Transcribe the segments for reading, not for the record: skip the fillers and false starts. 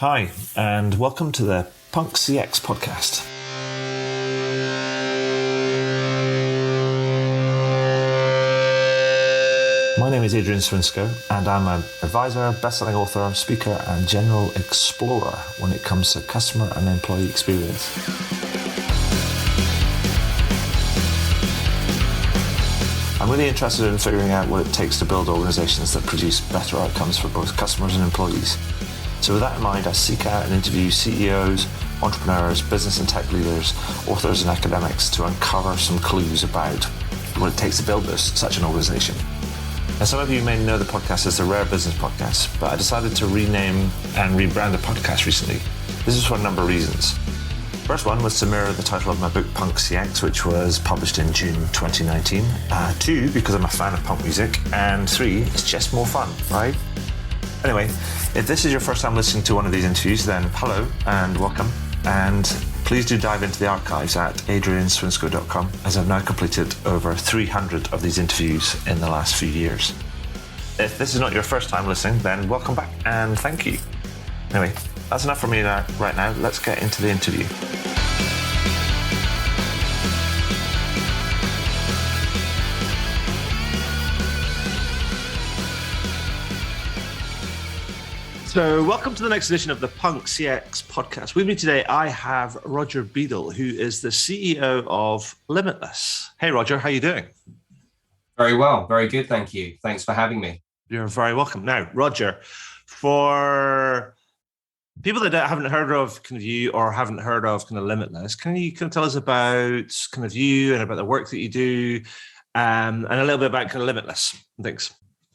Hi, and welcome to the Punk CX podcast. My name is Adrian Swinsko, and I'm an advisor, best-selling author, speaker, and general explorer when it comes to customer and employee experience. I'm really interested in figuring out what it takes to build organizations that produce better outcomes for both customers and employees. So with that in mind, I seek out and interview CEOs, entrepreneurs, business and tech leaders, authors and academics to uncover some clues about what it takes to build such an organization. Now, some of you may know the podcast as the Rare Business Podcast, but I decided to rename and rebrand the podcast recently. This is for a number of reasons. First one was to mirror the title of my book, Punk CX, which was published in June 2019. Two, because I'm a fan of punk music. And three, it's just more fun, right? Anyway, if this is your first time listening to one of these interviews, then hello and welcome. And please do dive into the archives at adrianswinsko.com, as I've now completed over 300 of these interviews in the last few years. If this is not your first time listening, then welcome back and thank you. Anyway, that's enough for me right now. Let's get into the interview. So welcome to the next edition of the Punk CX podcast. With me today, I have Roger Beadle, who is the CEO of Limitless. Hey, Roger, how are you doing? Very well. Very good. Thank you. Thanks for having me. You're very welcome. Now, Roger, for people that haven't heard of kind of you or haven't heard of kind of Limitless, can you kind of tell us about kind of you and about the work that you do and a little bit about kind of Limitless? Thanks.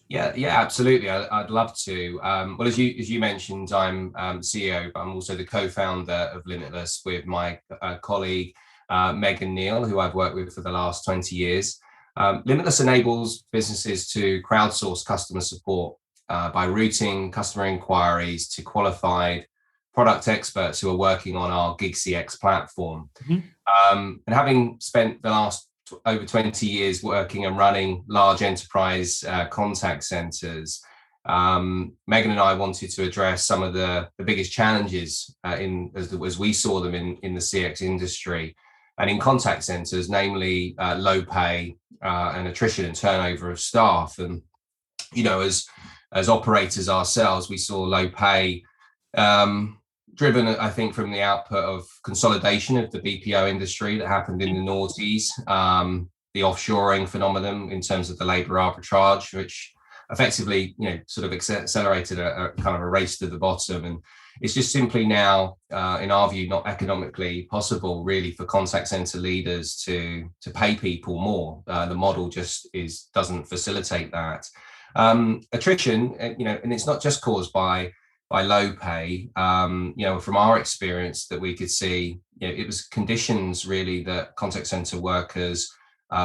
Yeah, absolutely. I'd love to. Well, as you mentioned, I'm CEO, but I'm also the co-founder of Limitless with my colleague, Megan Neal, who I've worked with for the last 20 years. Limitless enables businesses to crowdsource customer support by routing customer inquiries to qualified product experts who are working on our GigCX platform. Mm-hmm. And having spent the last over 20 years working and running large enterprise contact centers, Megan and I wanted to address some of the biggest challenges as we saw them in the CX industry and in contact centers, namely low pay and attrition and turnover of staff. And, you know, as operators ourselves, we saw low pay driven, I think, from the output of consolidation of the BPO industry that happened in the noughties, the offshoring phenomenon in terms of the labor arbitrage, which effectively, you know, sort of accelerated a kind of a race to the bottom. And it's just simply now, in our view, not economically possible really for contact center leaders to pay people more. The model just doesn't facilitate that. Attrition, you know, and it's not just caused by low pay, you know, from our experience that we could see, you know, it was conditions really that contact center workers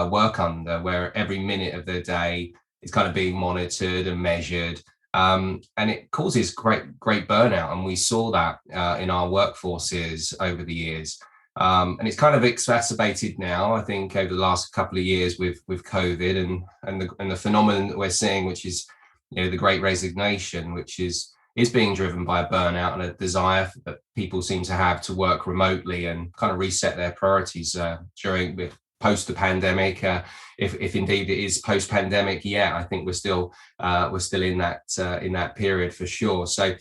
work under, where every minute of their day is kind of being monitored and measured, and it causes great burnout. And we saw that in our workforces over the years, and it's kind of exacerbated now, I think, over the last couple of years with COVID and the phenomenon that we're seeing, which is, you know, the Great Resignation, which is being driven by a burnout and a desire that people seem to have to work remotely and kind of reset their priorities during post the pandemic. If indeed it is post pandemic, yeah, I think we're still in that period for sure. So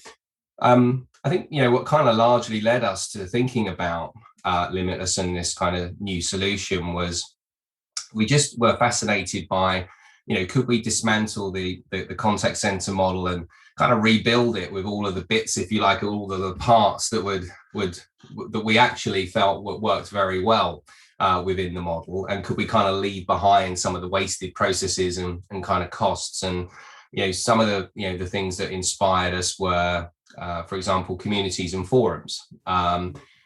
I think, you know, what kind of largely led us to thinking about Limitless and this kind of new solution was we just were fascinated by, you know, could we dismantle the contact center model and kind of rebuild it with all of the bits, if you like, all of the parts that that we actually felt worked very well within the model, and could we kind of leave behind some of the wasted processes and kind of costs. And, you know, some of the, you know, the things that inspired us were, for example, communities and forums.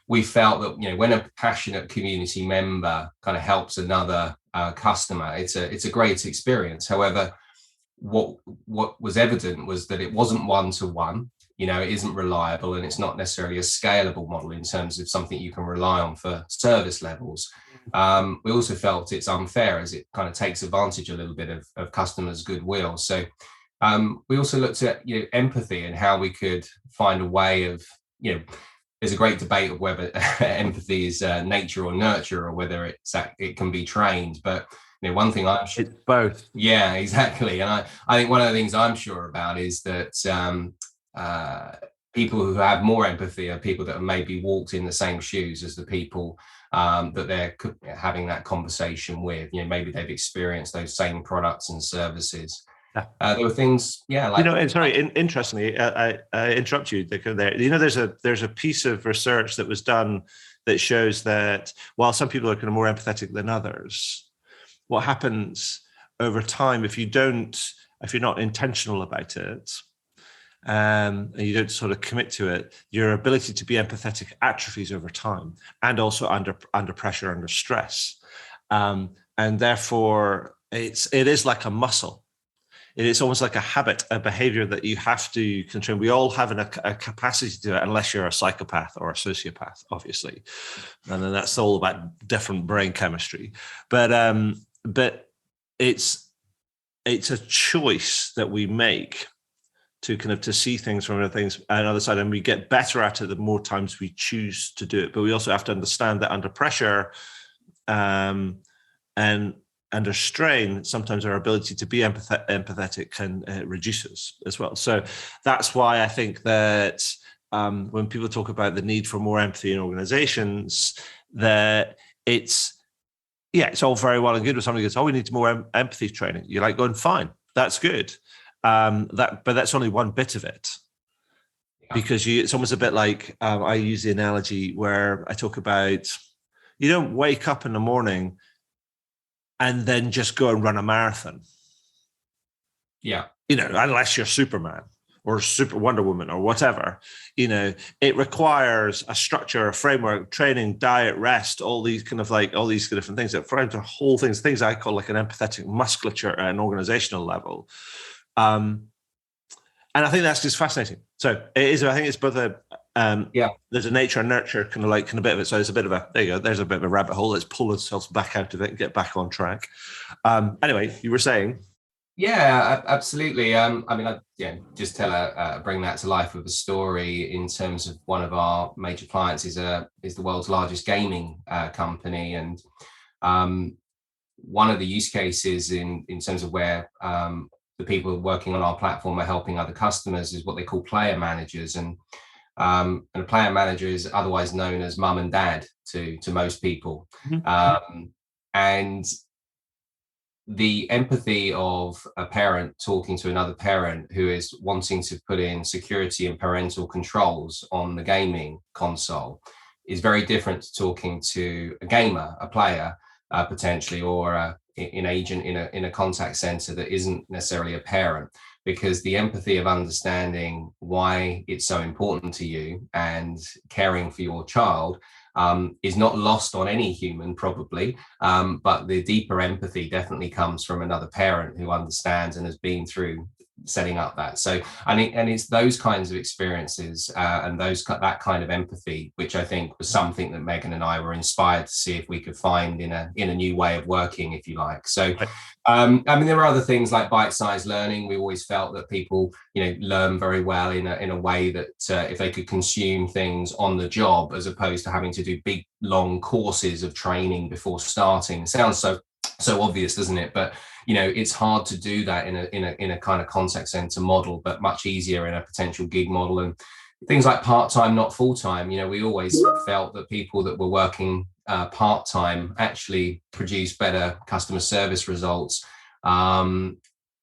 We felt that, you know, when a passionate community member kind of helps another customer, it's a great experience. However, what was evident was that it wasn't one-to-one, you know, it isn't reliable, and it's not necessarily a scalable model in terms of something you can rely on for service levels. We also felt it's unfair, as it kind of takes advantage a little bit of customers' goodwill. So we also looked at, you know, empathy and how we could find a way of there's a great debate of whether empathy is nature or nurture, or whether it can be trained. But one thing it's both. Yeah, exactly. And I think one of the things I'm sure about is that people who have more empathy are people that have maybe walked in the same shoes as the people that they're having that conversation with. Maybe they've experienced those same products and services. Yeah. There were things, like sorry. Interestingly, I interrupt you there. There's a piece of research that was done that shows that while some people are kind of more empathetic than others, what happens over time if you're not intentional about it, and you don't sort of commit to it, your ability to be empathetic atrophies over time, and also under pressure, under stress, and therefore it is like a muscle. It's almost like a habit, a behavior that you have to control. We all have a capacity to do it, unless you're a psychopath or a sociopath, obviously. And then that's all about different brain chemistry. But it's a choice that we make to see things from another side, and we get better at it the more times we choose to do it. But we also have to understand that under pressure, and under strain, sometimes our ability to be empathetic can reduces as well. So that's why I think that when people talk about the need for more empathy in organizations, that it's all very well and good when somebody goes, "Oh, we need more empathy training." You're like going, "Fine, that's good." But that's only one bit of it. Because it's almost a bit like, I use the analogy where I talk about, you don't wake up in the morning and then just go and run a marathon. Yeah. Unless you're Superman or Super Wonder Woman or whatever, it requires a structure, a framework, training, diet, rest, all these different things that frame the whole things I call like an empathetic musculature at an organizational level. And I think that's just fascinating. So it is, I think it's both there's a nature and nurture kind of a bit of it. So it's a bit of there's a bit of a rabbit hole. Let's pull ourselves back out of it and get back on track. Anyway, you were saying. Yeah, absolutely. I just bring that to life with a story in terms of one of our major clients is the world's largest gaming company. And one of the use cases in terms of where the people working on our platform are helping other customers is what they call player managers. And a player manager is otherwise known as mum and dad to most people. Mm-hmm. And the empathy of a parent talking to another parent who is wanting to put in security and parental controls on the gaming console is very different to talking to a gamer, a player, potentially, or an agent in a contact center that isn't necessarily a parent. Because the empathy of understanding why it's so important to you and caring for your child is not lost on any human, probably, but the deeper empathy definitely comes from another parent who understands and has been through setting up that. So and it's those kinds of experiences and that kind of empathy, which I think was something that Megan and I were inspired to see if we could find in a new way of working, if you like. So there are other things like bite-sized learning. We always felt that people learn very well in a way that if they could consume things on the job as opposed to having to do big long courses of training before starting. It sounds so obvious, doesn't it? But it's hard to do that in a kind of contact center model, but much easier in a potential gig model. And things like part-time, not full-time, we always felt that people that were working part-time actually produce better customer service results. And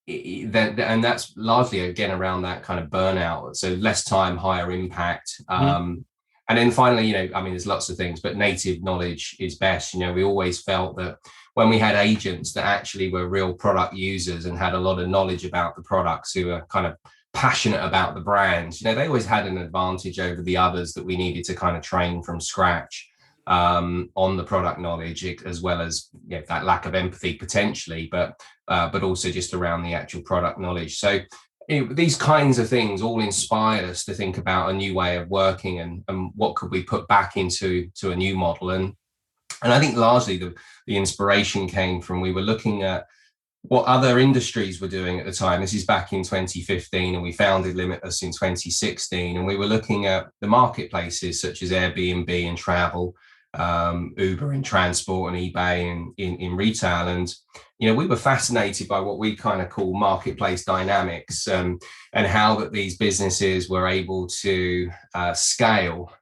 that's largely, again, around that kind of burnout. So less time, higher impact. And then finally, there's lots of things, but native knowledge is best. We always felt that when we had agents that actually were real product users and had a lot of knowledge about the products, who are kind of passionate about the brands, they always had an advantage over the others that we needed to kind of train from scratch on the product knowledge, as well as that lack of empathy potentially, but also just around the actual product knowledge. So these kinds of things all inspired us to think about a new way of working and what could we put back into a new model. And I think largely the inspiration came from, we were looking at what other industries were doing at the time. This is back in 2015, and we founded Limitless in 2016. And we were looking at the marketplaces such as Airbnb in travel, Uber in transport, and eBay in retail. And, we were fascinated by what we kind of call marketplace dynamics, and how that these businesses were able to scale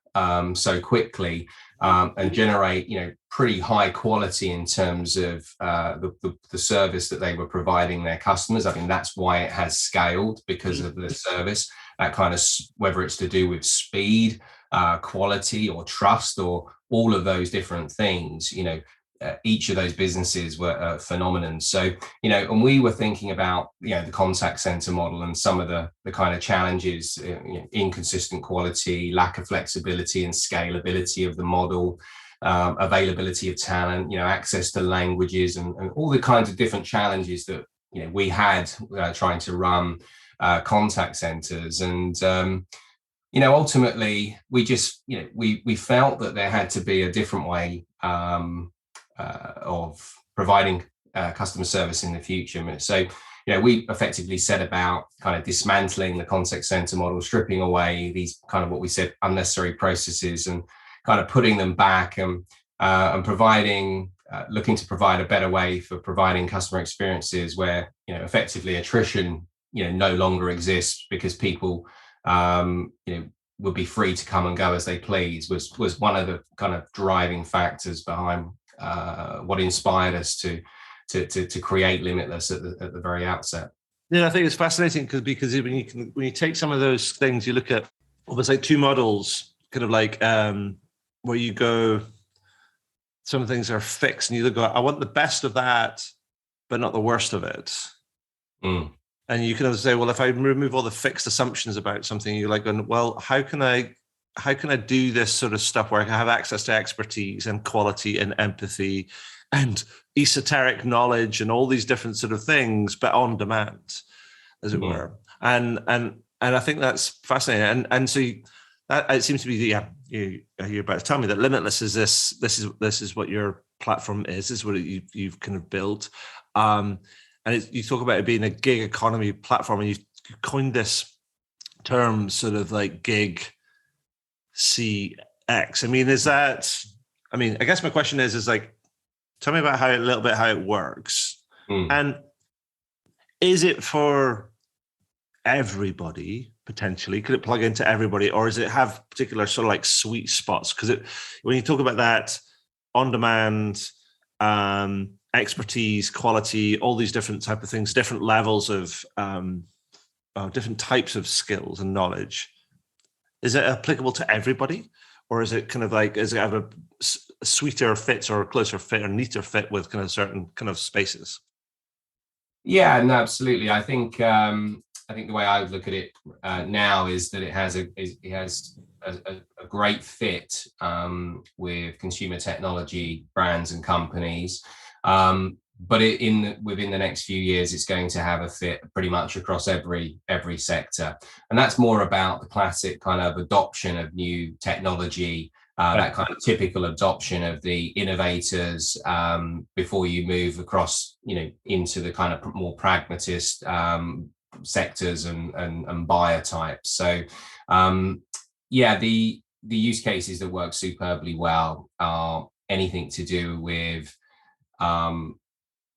so quickly, and generate, pretty high quality in terms of the service that they were providing their customers. I mean, that's why it has scaled, because of the service. That kind of, whether it's to do with speed, quality, or trust, or all of those different things, each of those businesses were a phenomenon. So, and we were thinking about, the contact center model and some of the kind of challenges, inconsistent quality, lack of flexibility and scalability of the model, availability of talent, access to languages, and all the kinds of different challenges that, we had trying to run contact centers. And, ultimately we just, we felt that there had to be a different way of providing customer service in the future. So, we effectively set about kind of dismantling the contact center model, stripping away these kind of what we said unnecessary processes, and kind of putting them back, and providing, looking to provide a better way for providing customer experiences where, effectively attrition, no longer exists, because people, would be free to come and go as they please, was one of the kind of driving factors behind what inspired us to create Limitless at the very outset. Yeah, I think it's fascinating because when you take some of those things, you look at almost like two models, kind of like where you go, some things are fixed, and you go, I want the best of that, but not the worst of it. Mm. And you can say, well, if I remove all the fixed assumptions about something, you're like, well, how can I do this sort of stuff where I can have access to expertise and quality and empathy and esoteric knowledge and all these different sort of things, but on demand, as it were. And I think that's fascinating. And so that it seems to be you're about to tell me that Limitless is this is what your platform is what you've kind of built. And you talk about it being a gig economy platform, and you coined this term sort of like gig CX. I guess my question is like, tell me about a little bit how it works. And is it for everybody potentially? Could it plug into everybody, or does it have particular sort of like sweet spots? Because when you talk about that on demand, expertise, quality, all these different type of things, different levels of different types of skills and knowledge, is it applicable to everybody, or is it kind of like, does it have a sweeter fit or a closer fit or neater fit with kind of certain kind of spaces? Yeah, no, absolutely. I think the way I would look at it now is that it has a great fit with consumer technology brands and companies. But within the next few years, it's going to have a fit pretty much across every sector. And that's more about the classic kind of adoption of new technology, that kind of typical adoption of the innovators before you move across, into the kind of more pragmatist sectors and buyer types. So, the use cases that work superbly well are anything to do with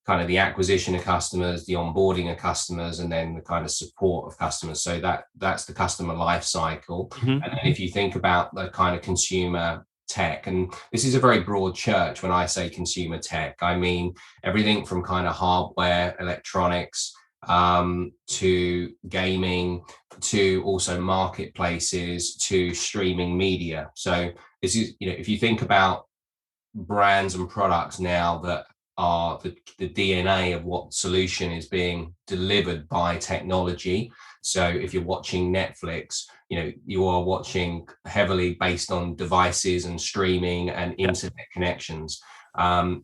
kind of the acquisition of customers, the onboarding of customers, and then the kind of support of customers. So that's the customer life cycle. Mm-hmm. And then if you think about the kind of consumer tech, and this is a very broad church when I say consumer tech, I mean everything from kind of hardware, electronics, to gaming, to also marketplaces, to streaming media. So this is, if you think about brands and products now that are the DNA of what solution is being delivered by technology. So if you're watching Netflix, you are watching heavily based on devices and streaming and internet connections.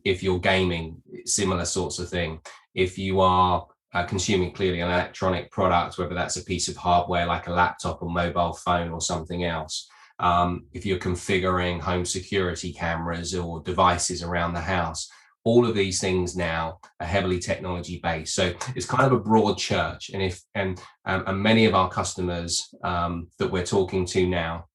If you're gaming, similar sorts of thing. If you are consuming clearly an electronic product, whether that's a piece of hardware like a laptop or mobile phone or something else. If you're configuring home security cameras or devices around the house, All of these things now are heavily technology based. So it's kind of a broad church. And many of our customers that we're talking to now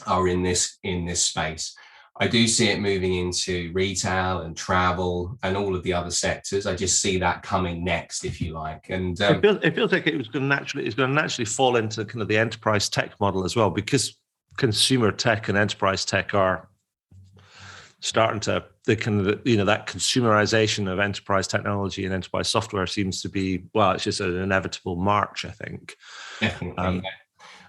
are in this space. I do see it moving into retail and travel and all of the other sectors. I just see that coming next, if you like. And it feels like it's going to naturally fall into kind of the enterprise tech model as well, because consumer tech and enterprise tech are starting to that consumerization of enterprise technology and enterprise software seems to be, well, it's just an inevitable march, I think. Definitely.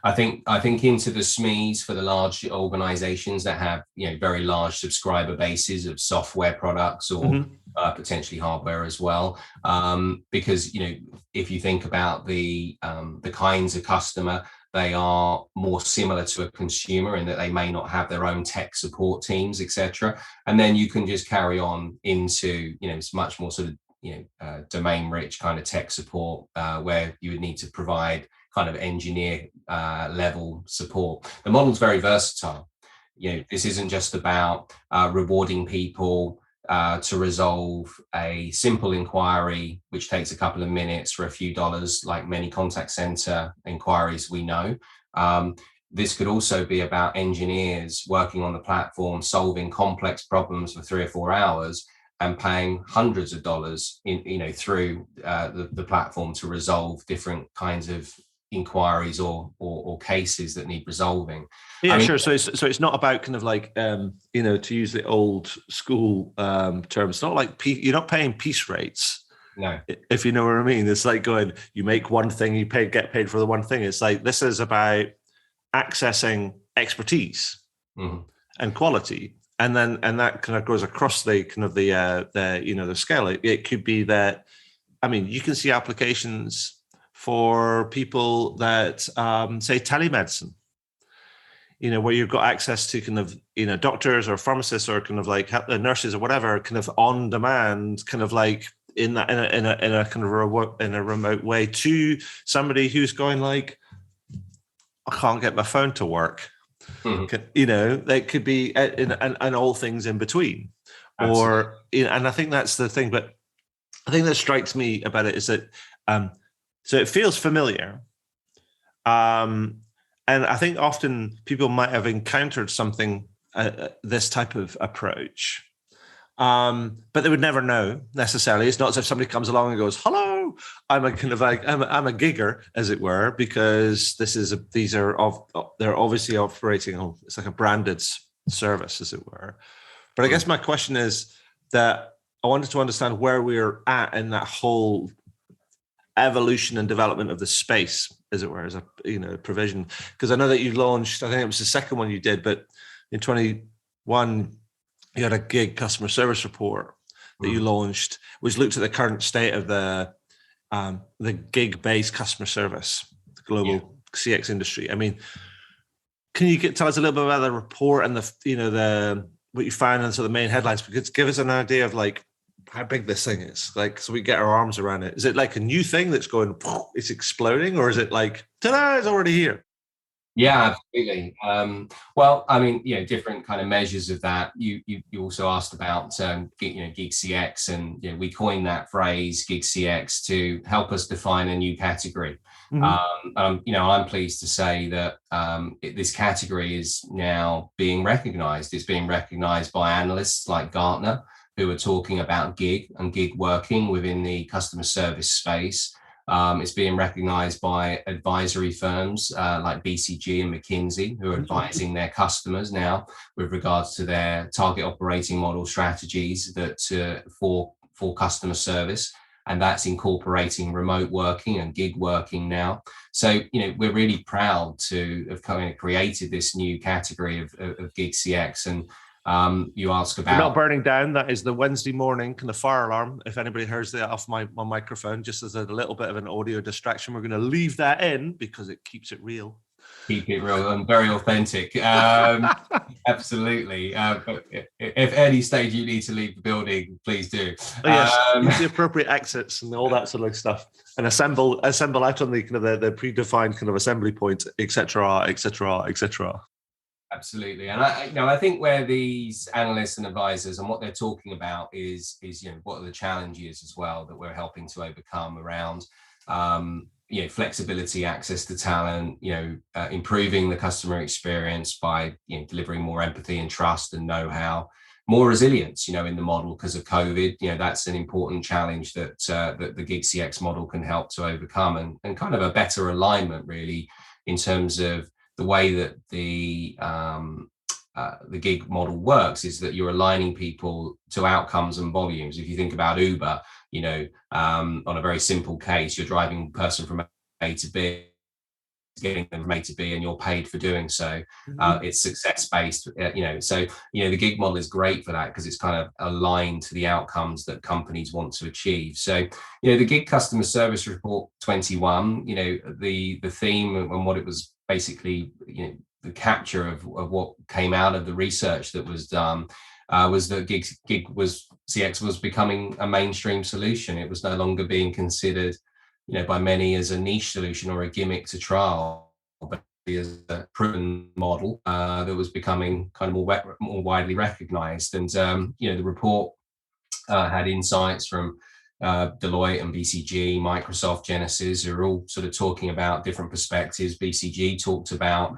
I think into the SMEs for the large organizations that have, very large subscriber bases of software products or potentially hardware as well. Because, if you think about the kinds of customer, they are more similar to a consumer in that they may not have their own tech support teams, etc. And then you can just carry on into, it's much more sort of, domain rich kind of tech support where you would need to provide kind of engineer level support. The model's very versatile. This isn't just about rewarding people to resolve a simple inquiry, which takes a couple of minutes for a few dollars, like many contact center inquiries we know. This could also be about engineers working on the platform, solving complex problems for 3 or 4 hours and paying hundreds of dollars through the platform to resolve different kinds of inquiries or cases that need resolving. Yeah, sure. So it's not about kind of like to use the old school term. It's not like you're not paying piece rates. No, if you know what I mean. It's like going, you make one thing, you get paid for the one thing. It's like, this is about accessing expertise and quality, and that kind of goes across the kind of the scale. It could be that, you can see applications for people that say telemedicine, where you've got access to kind of, doctors or pharmacists or kind of like nurses or whatever, kind of on demand, kind of like in a kind of remote way to somebody who's going like, I can't get my phone to work. They could be and all things in between. Absolutely. And I think that's the thing. But I think that strikes me about it is that so it feels familiar. And I think often people might have encountered something, this type of approach, but they would never know necessarily. It's not as if somebody comes along and goes, hello, I'm a gigger, as it were, because they're obviously operating on, it's like a branded service, as it were. But I guess my question is that I wanted to understand where we're at in that whole evolution and development of the space, as it were, as a provision. Because I know that you launched, I think it was the second one you did, but in 21 you had a gig customer service report that you launched, which looked at the current state of the gig-based customer service, the global CX industry. Can you tell us a little bit about the report and the what you found and sort of the main headlines? Because give us an idea of like how big this thing is, like, so we get our arms around it. Is it like a new thing that's going, it's exploding, or is it like, ta-da, it's already here? Yeah, absolutely. Different kind of measures of that. You also asked about Gig CX, and we coined that phrase Gig CX to help us define a new category. I'm pleased to say that this category is now being recognized. It's being recognized by analysts like Gartner, who are talking about gig and gig working within the customer service space. It's being recognized by advisory firms like BCG and McKinsey, who are advising their customers now with regards to their target operating model strategies for customer service. And that's incorporating remote working and gig working now. So, we're really proud to have kind of created this new category of Gig CX. And you ask about... We're not burning down. That is the Wednesday morning kind of fire alarm. If anybody hears that off my microphone, just as a little bit of an audio distraction, we're going to leave that in because it keeps it real. Keep it real and very authentic. Absolutely. But if any stage you need to leave the building, please do. Yes, the appropriate exits and all that sort of stuff, and assemble out on the kind of the predefined kind of assembly point, etc., etc., etc. Absolutely. And I think where these analysts and advisors and what they're talking about is what are the challenges as well that we're helping to overcome around flexibility, access to talent, improving the customer experience by delivering more empathy and trust and know-how, more resilience, in the model because of COVID. That's an important challenge that the Gig CX model can help to overcome, and kind of a better alignment really in terms of the way that the gig model works is that you're aligning people to outcomes and volumes. If you think about Uber, on a very simple case, you're driving a person from A to B, getting them from A to B, and you're paid for doing so. It's success-based, so the gig model is great for that because it's kind of aligned to the outcomes that companies want to achieve. So the Gig Customer Service Report 21, the theme and what it was basically, the capture of what came out of the research that was done was that CX was becoming a mainstream solution. It was no longer being considered by many as a niche solution or a gimmick to trial, but as a proven model that was becoming kind of more widely recognized. And the report had insights from Deloitte and BCG, Microsoft, Genesys, who are all sort of talking about different perspectives. BCG talked about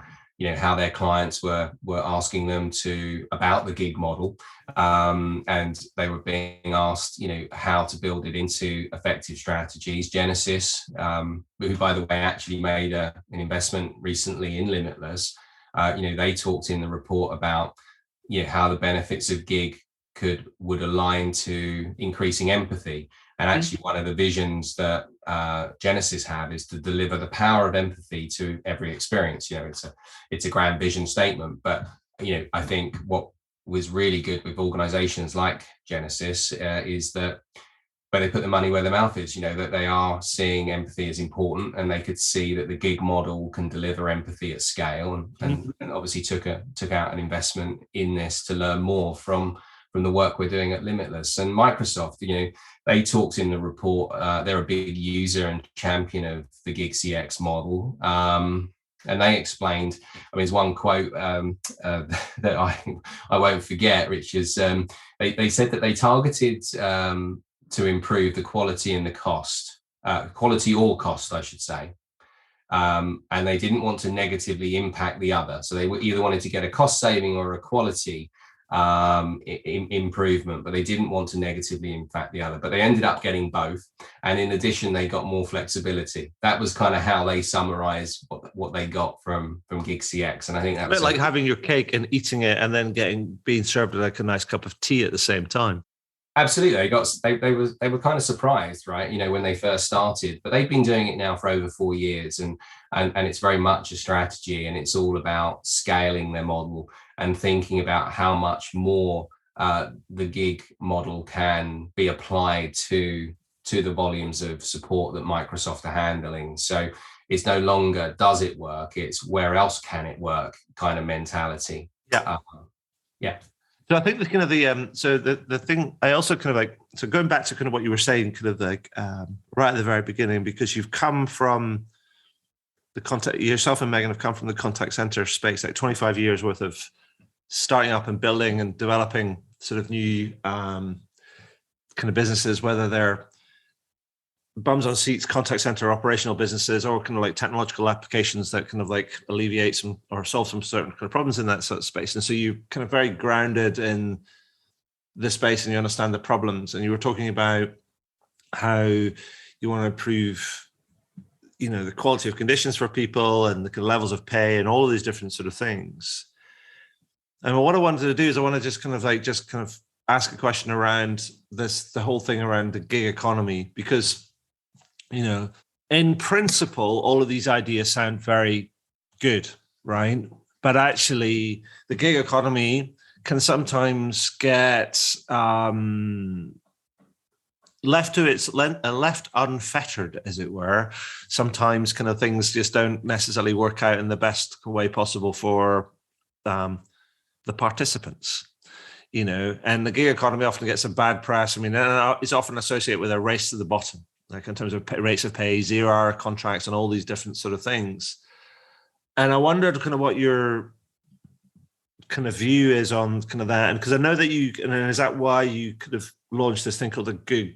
how their clients were asking them about the gig model, and they were being asked how to build it into effective strategies. Genesys, who by the way actually made an investment recently in Limitless, they talked in the report about how the benefits of gig would align to increasing empathy. And actually one of the visions that Genesys have is to deliver the power of empathy to every experience. It's a grand vision statement, but I think what was really good with organizations like Genesys is that where they put the money where their mouth is, that they are seeing empathy as important, and they could see that the gig model can deliver empathy at scale, and obviously took out an investment in this to learn more from the work we're doing at Limitless. And Microsoft, they talked in the report, they're a big user and champion of the Gig CX model. And they explained, there's one quote that I won't forget, which is they said that they targeted to improve the quality and the cost, quality or cost, I should say. And they didn't want to negatively impact the other. So they either wanted to get a cost saving or a quality improvement, but they didn't want to negatively impact the other. But they ended up getting both, and in addition, they got more flexibility. That was kind of how they summarized what they got from Gig CX, and I think that was a bit like having your cake and eating it, and then being served like a nice cup of tea at the same time. Absolutely, they were kind of surprised, right? When they first started, but they've been doing it now for over 4 years, and it's very much a strategy, and it's all about scaling their model and thinking about how much more the gig model can be applied to the volumes of support that Microsoft are handling. So it's no longer does it work, it's where else can it work kind of mentality. Yeah. So I think the kind of the thing I also kind of going back to kind of what you were saying, kind of like right at the very beginning, because you've come from the contact, yourself and Megan have come from the contact center space, like 25 years worth of starting up and building and developing sort of new kind of businesses, whether they're bums on seats, contact center operational businesses, or kind of like technological applications that kind of like alleviate some or solve some certain kind of problems in that sort of space. And so you kind of very grounded in the space and you understand the problems. And you were talking about how you want to improve, the quality of conditions for people and the kind of levels of pay and all of these different sort of things. And what I wanted to do is I want to just kind of ask a question around the whole thing around the gig economy, because in principle, all of these ideas sound very good, right? But actually, the gig economy can sometimes get left unfettered, as it were. Sometimes kind of things just don't necessarily work out in the best way possible for the participants. And the gig economy often gets a bad press. It's often associated with a race to the bottom, like in terms of rates of pay, 0-hour contracts, and all these different sort of things. And I wondered kind of what your kind of view is on kind of that? And because I know that and is that why you could have launched this thing called the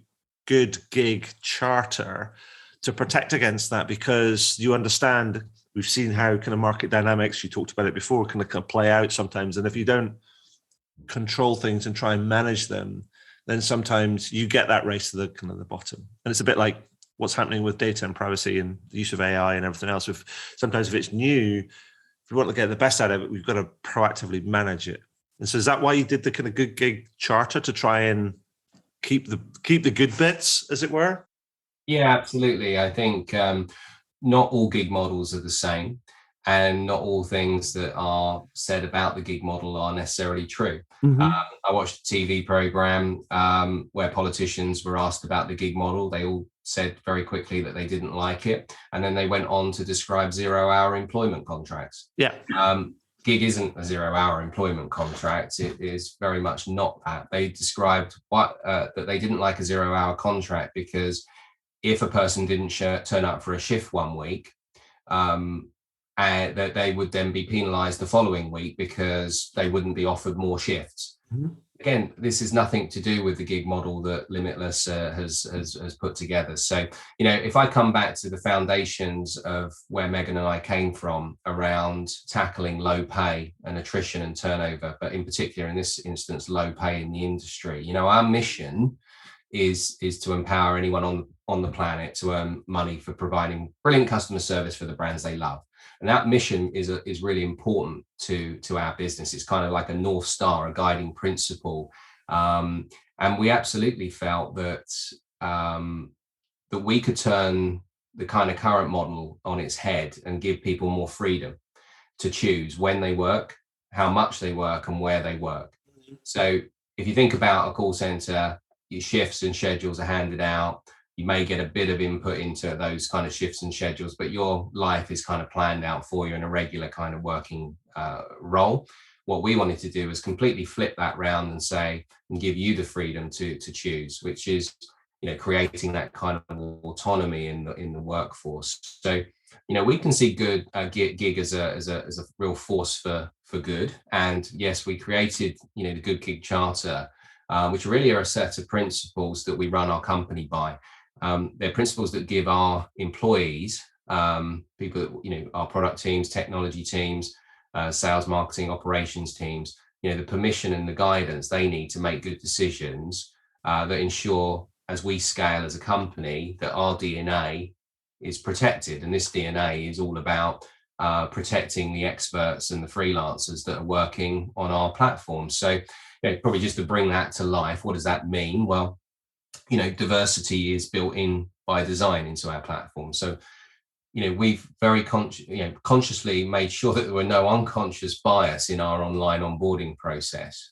Good Gig Charter to protect against that? Because you understand, we've seen how kind of market dynamics, you talked about it before, kind of play out sometimes. And if you don't control things and try and manage them, then sometimes you get that race to the kind of the bottom. And it's a bit like what's happening with data and privacy and the use of AI and everything else. Sometimes if it's new, if we want to get the best out of it, we've got to proactively manage it. And so is that why you did the kind of Good Gig Charter, to try and keep the good bits, as it were? Yeah, absolutely. I think not all gig models are the same, and not all things that are said about the gig model are necessarily true. Mm-hmm. I watched a TV program where politicians were asked about the gig model. They all said very quickly that they didn't like it. And then they went on to describe 0-hour employment contracts. Yeah. Gig isn't a 0-hour employment contract. It is very much not that. They described that they didn't like a 0-hour contract because if a person didn't turn up for a shift one week, and that they would then be penalized the following week because they wouldn't be offered more shifts. Mm-hmm. Again, this is nothing to do with the gig model that Limitless has put together. So, if I come back to the foundations of where Megan and I came from around tackling low pay and attrition and turnover, but in particular in this instance, low pay in the industry, our mission is to empower anyone on the planet to earn money for providing brilliant customer service for the brands they love. And that mission is really important to our business. It's kind of like a North Star, a guiding principle. And we absolutely felt that that we could turn the kind of current model on its head and give people more freedom to choose when they work, how much they work, and where they work. So if you think about a call center, your shifts and schedules are handed out. You may get a bit of input into those kind of shifts and schedules, but your life is kind of planned out for you in a regular kind of working role. What we wanted to do is completely flip that round and say, and give you the freedom to choose, which is, creating that kind of autonomy in the workforce. So, we can see gig as a real force for good. And yes, we created, the Good Gig Charter, which really are a set of principles that we run our company by. They're principles that give our employees, people, our product teams, technology teams, sales, marketing, operations teams, the permission and the guidance they need to make good decisions that ensure, as we scale as a company, that our DNA is protected. And this DNA is all about protecting the experts and the freelancers that are working on our platform. So, probably just to bring that to life, what does that mean? Well, diversity is built in by design into our platform. So, we've very consciously made sure that there were no unconscious bias in our online onboarding process.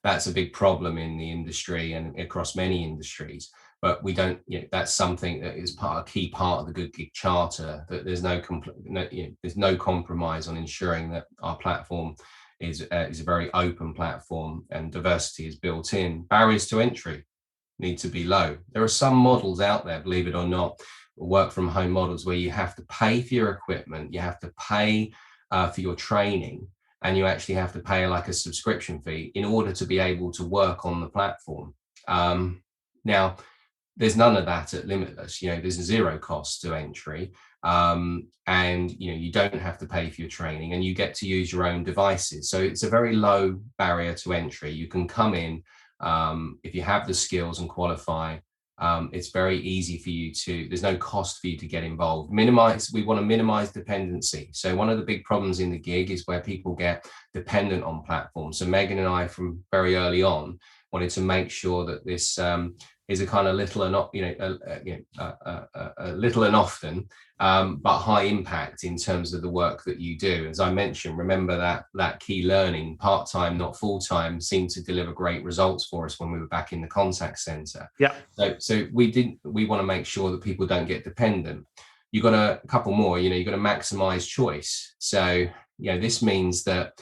That's a big problem in the industry and across many industries. But we don't, that's something that is a key part of the Good Gig Charter, that there's there's no compromise on ensuring that our platform is a very open platform and diversity is built in. Barriers to entry need to be low. There are some models out there, believe it or not, work from home models where you have to pay for your equipment, you have to pay for your training, and you actually have to pay like a subscription fee in order to be able to work on the platform. Now, there's none of that at Limitless. There's a zero cost to entry, and you don't have to pay for your training, and you get to use your own devices. So it's a very low barrier to entry. You can come in. If you have the skills and qualify, it's very easy for you there's no cost for you to get involved. We want to minimize dependency. So one of the big problems in the gig is where people get dependent on platforms. So Megan and I, from very early on, wanted to make sure that this is a kind of little and little and often, but high impact in terms of the work that you do. As I mentioned, remember that key learning, part-time, not full-time, seemed to deliver great results for us when we were back in the contact center. Yeah. So we want to make sure that people don't get dependent. You've got a couple more, you've got to maximize choice. So, this means that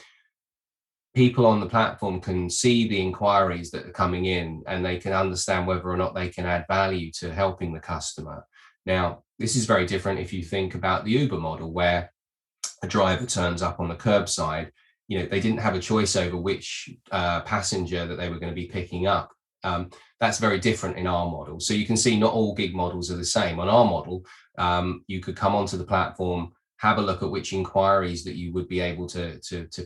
people on the platform can see the inquiries that are coming in, and they can understand whether or not they can add value to helping the customer. Now, this is very different if you think about the Uber model, where a driver turns up on the curbside. they didn't have a choice over which passenger that they were going to be picking up. That's very different in our model. So you can see not all gig models are the same. On our model, you could come onto the platform, have a look at which inquiries that you would be able to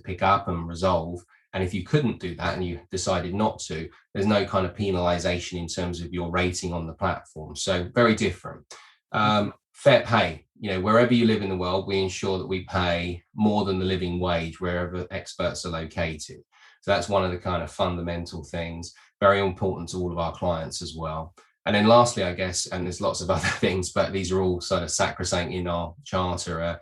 pick up and resolve. And if you couldn't do that and you decided not to, there's no kind of penalization in terms of your rating on the platform. So very different. Fair pay, wherever you live in the world, we ensure that we pay more than the living wage wherever experts are located. So that's one of the kind of fundamental things, very important to all of our clients as well. And then lastly, I guess, and there's lots of other things, but these are all sort of sacrosanct in our charter,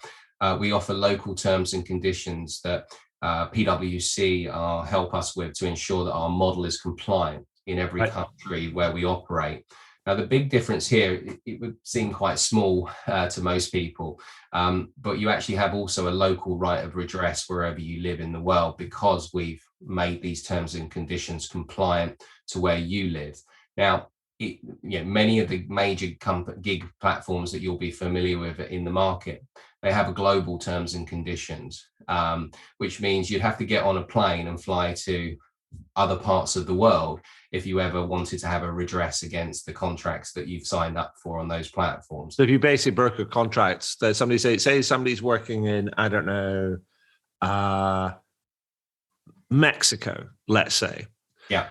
we offer local terms and conditions that PwC help us with to ensure that our model is compliant in every country where we operate. Now, the big difference here, it would seem quite small to most people, but you actually have also a local right of redress wherever you live in the world, because we've made these terms and conditions compliant to where you live. Now, many of the major gig platforms that you'll be familiar with in the market, they have a global terms and conditions, which means you'd have to get on a plane and fly to other parts of the world if you ever wanted to have a redress against the contracts that you've signed up for on those platforms. So if you basically broker contracts that somebody say somebody's working in, I don't know, Mexico, let's say. Yeah.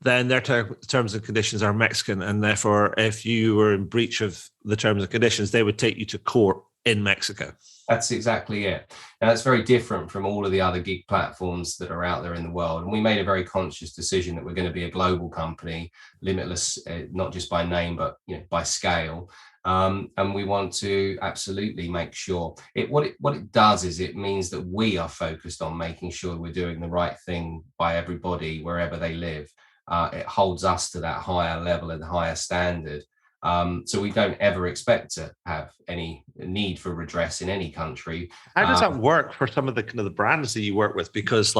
Then their terms and conditions are Mexican, and therefore, if you were in breach of the terms and conditions, they would take you to court in Mexico. That's exactly it. Now, that's very different from all of the other gig platforms that are out there in the world. And we made a very conscious decision that we're going to be a global company, limitless, not just by name, but by scale. And we want to absolutely make sure what it does is it means that we are focused on making sure we're doing the right thing by everybody wherever they live. It holds us to that higher level and higher standard. So we don't ever expect to have any need for redress in any country. How does that work for some of the kind of the brands that you work with? Because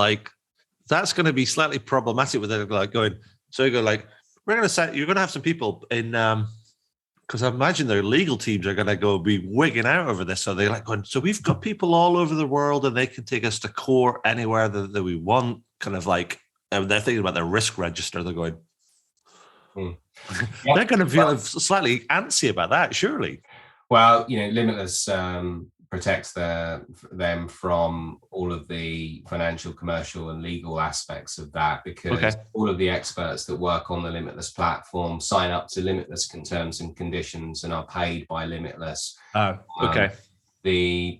that's going to be slightly problematic with it. We're going to set, you're going to have some people in, because I imagine their legal teams are going to be wigging out over this. So they're going, so we've got people all over the world and they can take us to court anywhere that we want, and they're thinking about their risk register. They're going, they're going to feel slightly antsy about that, surely. Well, Limitless protects them from all of the financial, commercial, and legal aspects of that, because all of the experts that work on the Limitless platform sign up to Limitless terms and conditions and are paid by Limitless. Oh, okay.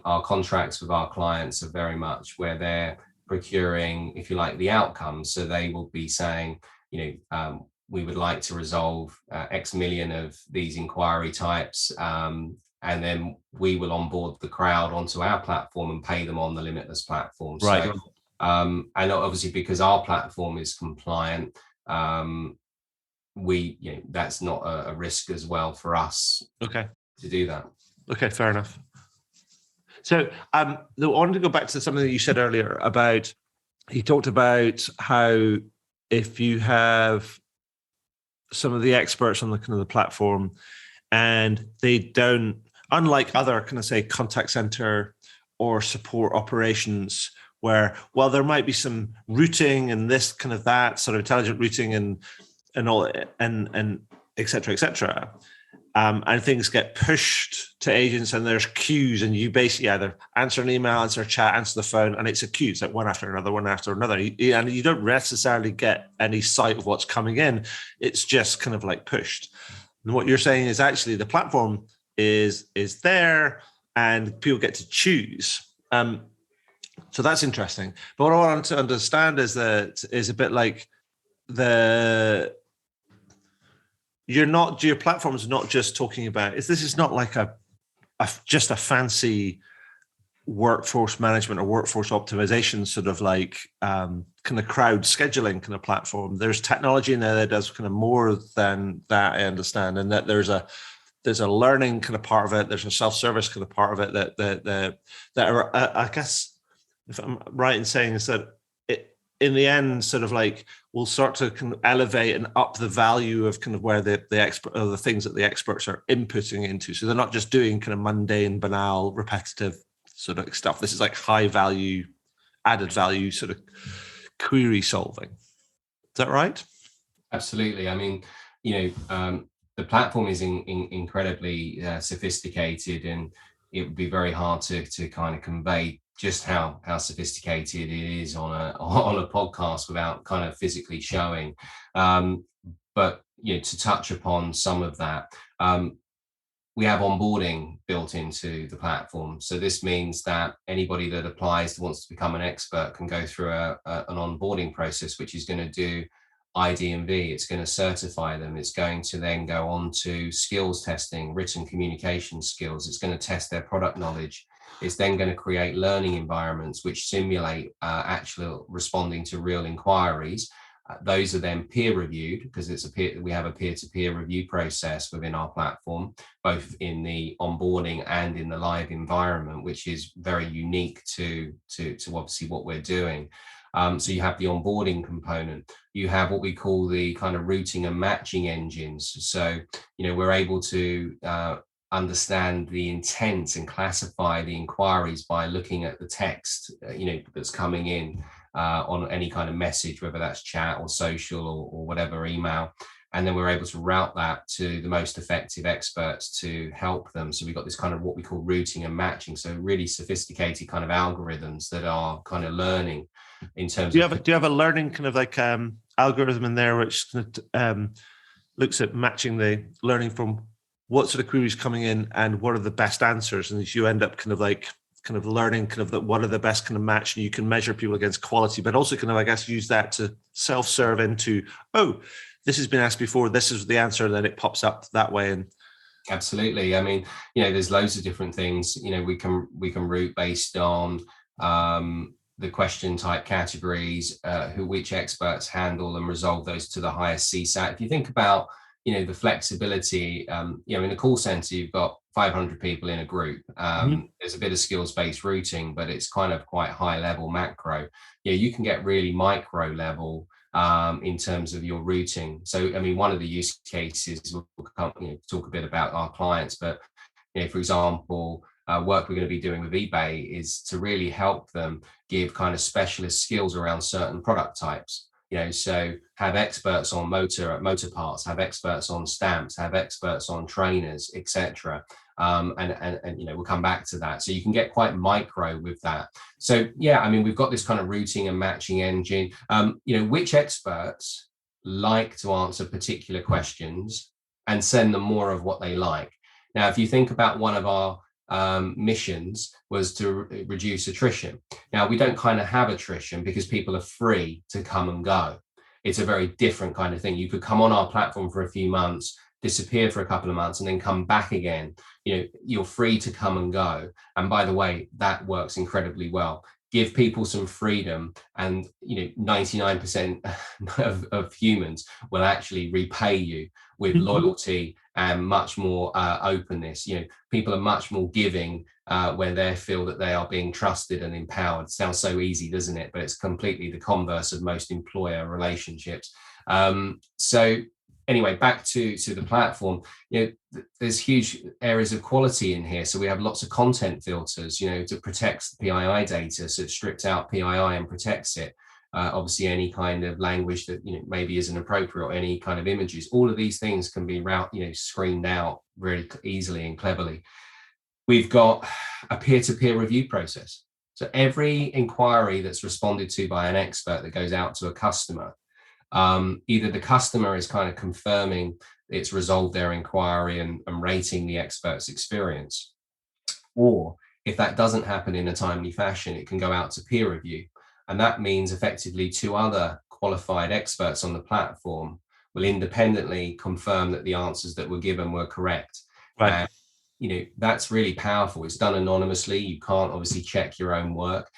Our contracts with our clients are very much where they're procuring, if you like, the outcomes. So they will be saying, we would like to resolve X million of these inquiry types, and then we will onboard the crowd onto our platform and pay them on the Limitless platform. Right. So, and obviously because our platform is compliant, that's not a risk as well for us. Okay. To do that. Okay, fair enough. So I wanted to go back to something that you said earlier about, you talked about how if you have some of the experts on the kind of the platform and they don't, unlike other kind of say contact center or support operations where, well, there might be some routing and this kind of that sort of intelligent routing and all and et cetera, and things get pushed to agents and there's queues and you basically either answer an email, answer a chat, answer the phone, and it's a queue. It's like one after another. And you don't necessarily get any sight of what's coming in. It's just kind of like pushed. And what you're saying is actually the platform is there and people get to choose. So that's interesting. But what I want to understand is that is a bit like your platform is not just talking about this is not like just a fancy workforce management or workforce optimization sort of like kind of crowd scheduling kind of platform. There's technology in there that does kind of more than that, I understand, and that there's a learning kind of part of it. There's a self-service kind of part of it that are, I guess, if I'm right in saying is that in the end, sort of like we'll start to kind of elevate and up the value of kind of where the expert or the things that the experts are inputting into. So they're not just doing kind of mundane, banal, repetitive sort of stuff. This is like high value added value sort of query solving. Is that right? Absolutely. I mean, the platform is incredibly sophisticated, and it would be very hard to kind of convey just how sophisticated it is on a podcast without kind of physically showing. But to touch upon some of that, we have onboarding built into the platform. So this means that anybody that applies that wants to become an expert can go through an onboarding process, which is going to do ID&V. It's going to certify them. It's going to then go on to skills testing, written communication skills. It's going to test their product knowledge. It's then going to create learning environments which simulate actual responding to real inquiries. Those are then peer reviewed, because we have a peer-to-peer review process within our platform, both in the onboarding and in the live environment, which is very unique to obviously what we're doing. So you have the onboarding component. You have what we call the kind of routing and matching engines. So we're able to understand the intent and classify the inquiries by looking at the text that's coming in on any kind of message, whether that's chat or social or whatever, email. And then we're able to route that to the most effective experts to help them. So we've got this kind of what we call routing and matching. So really sophisticated kind of algorithms that are kind of learning in terms of... Do you have a learning kind of like algorithm in there which looks at matching the learning from what sort of queries coming in and what are the best answers? And you end up kind of learning kind of that what are the best kind of match, and you can measure people against quality, but also kind of, I guess, use that to self-serve into, oh, this has been asked before, this is the answer, and then it pops up that way. And absolutely. I mean, there's loads of different things, we can route based on the question type categories, which experts handle and resolve those to the highest CSAT. If you think about, the flexibility, in a call center, you've got 500 people in a group. There's a bit of skills-based routing, but it's kind of quite high level macro. You can get really micro level in terms of your routing. So, I mean, one of the use cases, we'll talk a bit about our clients, but, for example, work we're going to be doing with eBay is to really help them give kind of specialist skills around certain product types. So have experts on motor parts, have experts on stamps, have experts on trainers, etc. And we'll come back to that. So you can get quite micro with that. So yeah, I mean, we've got this kind of routing and matching engine. Which experts like to answer particular questions and send them more of what they like. Now, if you think about one of our missions was to reduce attrition. Now, we don't kind of have attrition because people are free to come and go. It's a very different kind of thing. You could come on our platform for a few months, disappear for a couple of months, and then come back again. You're free to come and go. And by the way, that works incredibly well. Give people some freedom, and 99% of humans will actually repay you with loyalty and much more openness. People are much more giving when they feel that they are being trusted and empowered. Sounds so easy, doesn't it? But it's completely the converse of most employer relationships. So anyway, back to the platform. There's huge areas of quality in here. So we have lots of content filters, to protect the PII data. So it strips out PII and protects it. Obviously, any kind of language that maybe isn't appropriate, or any kind of images. All of these things can be screened out really easily and cleverly. We've got a peer-to-peer review process. So every inquiry that's responded to by an expert that goes out to a customer, either the customer is kind of confirming it's resolved their inquiry and rating the expert's experience, or if that doesn't happen in a timely fashion, it can go out to peer review. And that means effectively 2 other qualified experts on the platform will independently confirm that the answers that were given were correct. Right. That's really powerful. It's done anonymously. You can't obviously check your own work.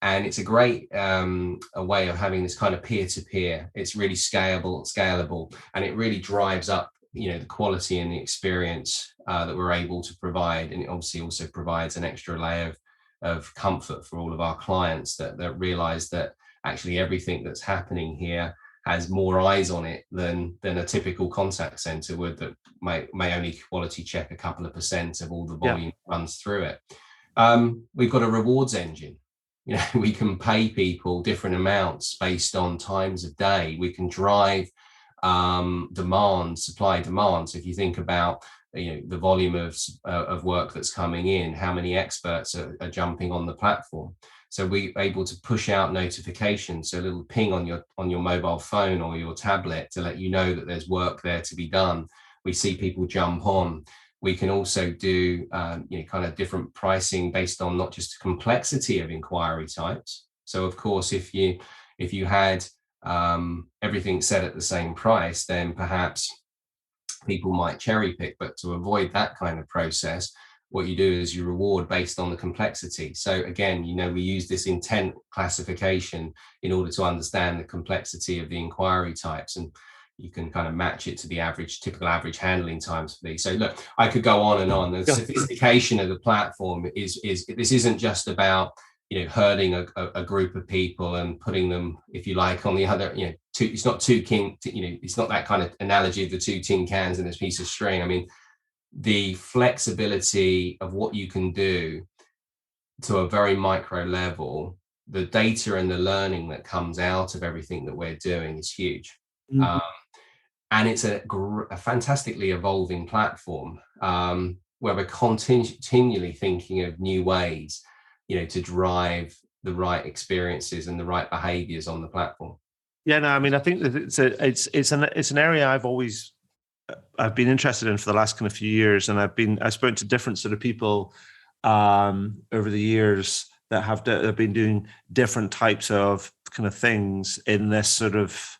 And it's a great a way of having this kind of peer-to-peer. It's really scalable, and it really drives up, the quality and the experience that we're able to provide. And it obviously also provides an extra layer of comfort for all of our clients that realize that actually everything that's happening here has more eyes on it than a typical contact center would, that may only quality check a couple of % of all the volume runs through it. We've got a rewards engine. we can pay people different amounts based on times of day. We can drive demand, supply demand. So if you think about the volume of work that's coming in, how many experts are jumping on the platform. So we're able to push out notifications, so a little ping on your mobile phone or your tablet to let you know that there's work there to be done. We see people jump on. We can also do kind of different pricing based on not just the complexity of inquiry types. So of course, if you had everything set at the same price, then perhaps people might cherry pick. But to avoid that kind of process, what you do is you reward based on the complexity. So again, we use this intent classification in order to understand the complexity of the inquiry types, and you can kind of match it to the typical average handling times for these. So look, I could go on and on. The sophistication of the platform is this isn't just about herding a group of people and putting them, if you like, on the other, it's not it's not that kind of analogy of the two tin cans and this piece of string. I mean, the flexibility of what you can do to a very micro level, the data and the learning that comes out of everything that we're doing is huge. Mm-hmm. And it's a fantastically evolving platform where we're continually thinking of new ways, to drive the right experiences and the right behaviors on the platform. Yeah, no, I mean, I think that it's an area I've been interested in for the last kind of few years, and I've spoken to different sort of people over the years that have been doing different types of kind of things in this sort of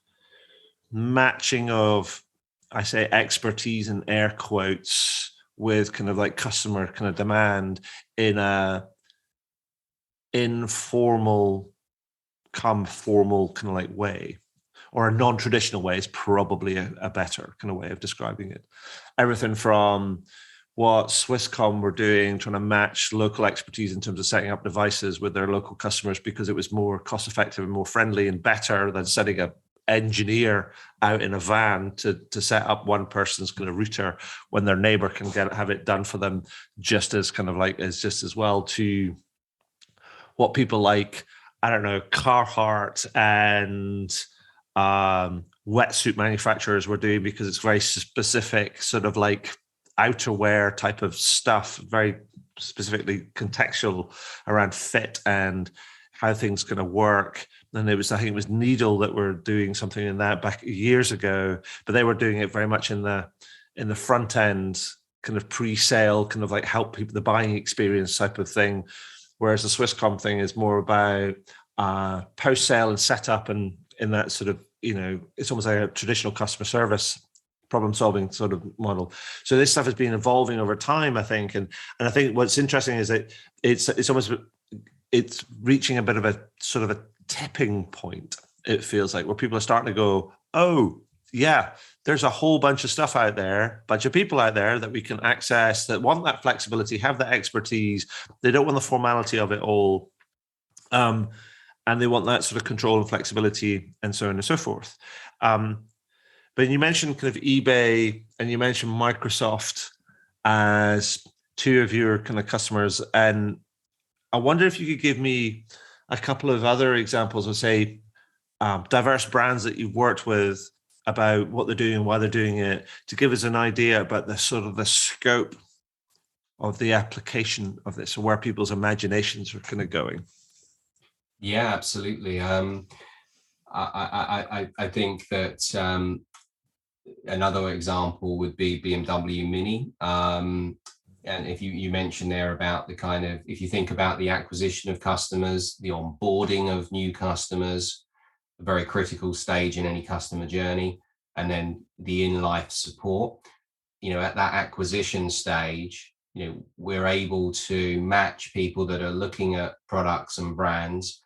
matching of, I say, expertise in air quotes with kind of like customer kind of demand in a informal come formal kind of like way, or a non-traditional way is probably a better kind of way of describing it. Everything from what Swisscom were doing, trying to match local expertise in terms of setting up devices with their local customers because it was more cost effective and more friendly and better than sending an engineer out in a van to set up one person's kind of router when their neighbor can have it done for them just as well, to what people like, I don't know, Carhartt and wetsuit manufacturers were doing, because it's very specific sort of like outerwear type of stuff, very specifically contextual around fit and how things going to work. And I think it was Needle that were doing something in that back years ago, but they were doing it very much in the front end, kind of pre-sale, kind of like help people, the buying experience type of thing. Whereas the Swisscom thing is more about post-sale and setup, and in that sort of, it's almost like a traditional customer service problem-solving sort of model. So this stuff has been evolving over time, I think, and I think what's interesting is that it's reaching a bit of a sort of a tipping point. It feels like, where people are starting to go, oh yeah, there's a whole bunch of stuff out there, bunch of people out there that we can access that want that flexibility, have that expertise. They don't want the formality of it all. And they want that sort of control and flexibility and so on and so forth. But you mentioned kind of eBay and you mentioned Microsoft as two of your kind of customers. And I wonder if you could give me a couple of other examples of, say, diverse brands that you've worked with, about what they're doing and why they're doing it, to give us an idea about the sort of the scope of the application of this, or where people's imaginations are kind of going. Yeah, absolutely. I think that another example would be BMW Mini. And if you mentioned there about the kind of, if you think about the acquisition of customers, the onboarding of new customers, a very critical stage in any customer journey, and then the in-life support, at that acquisition stage, we're able to match people that are looking at products and brands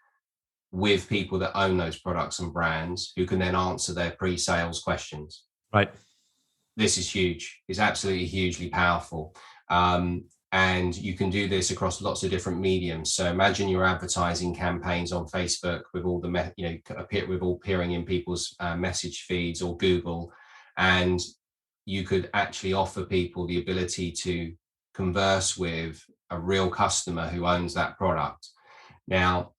with people that own those products and brands, who can then answer their pre-sales questions. Right. This is huge. It's absolutely hugely powerful. And you can do this across lots of different mediums. So imagine your advertising campaigns on Facebook with all appearing in people's message feeds, or Google, and you could actually offer people the ability to converse with a real customer who owns that product. Now,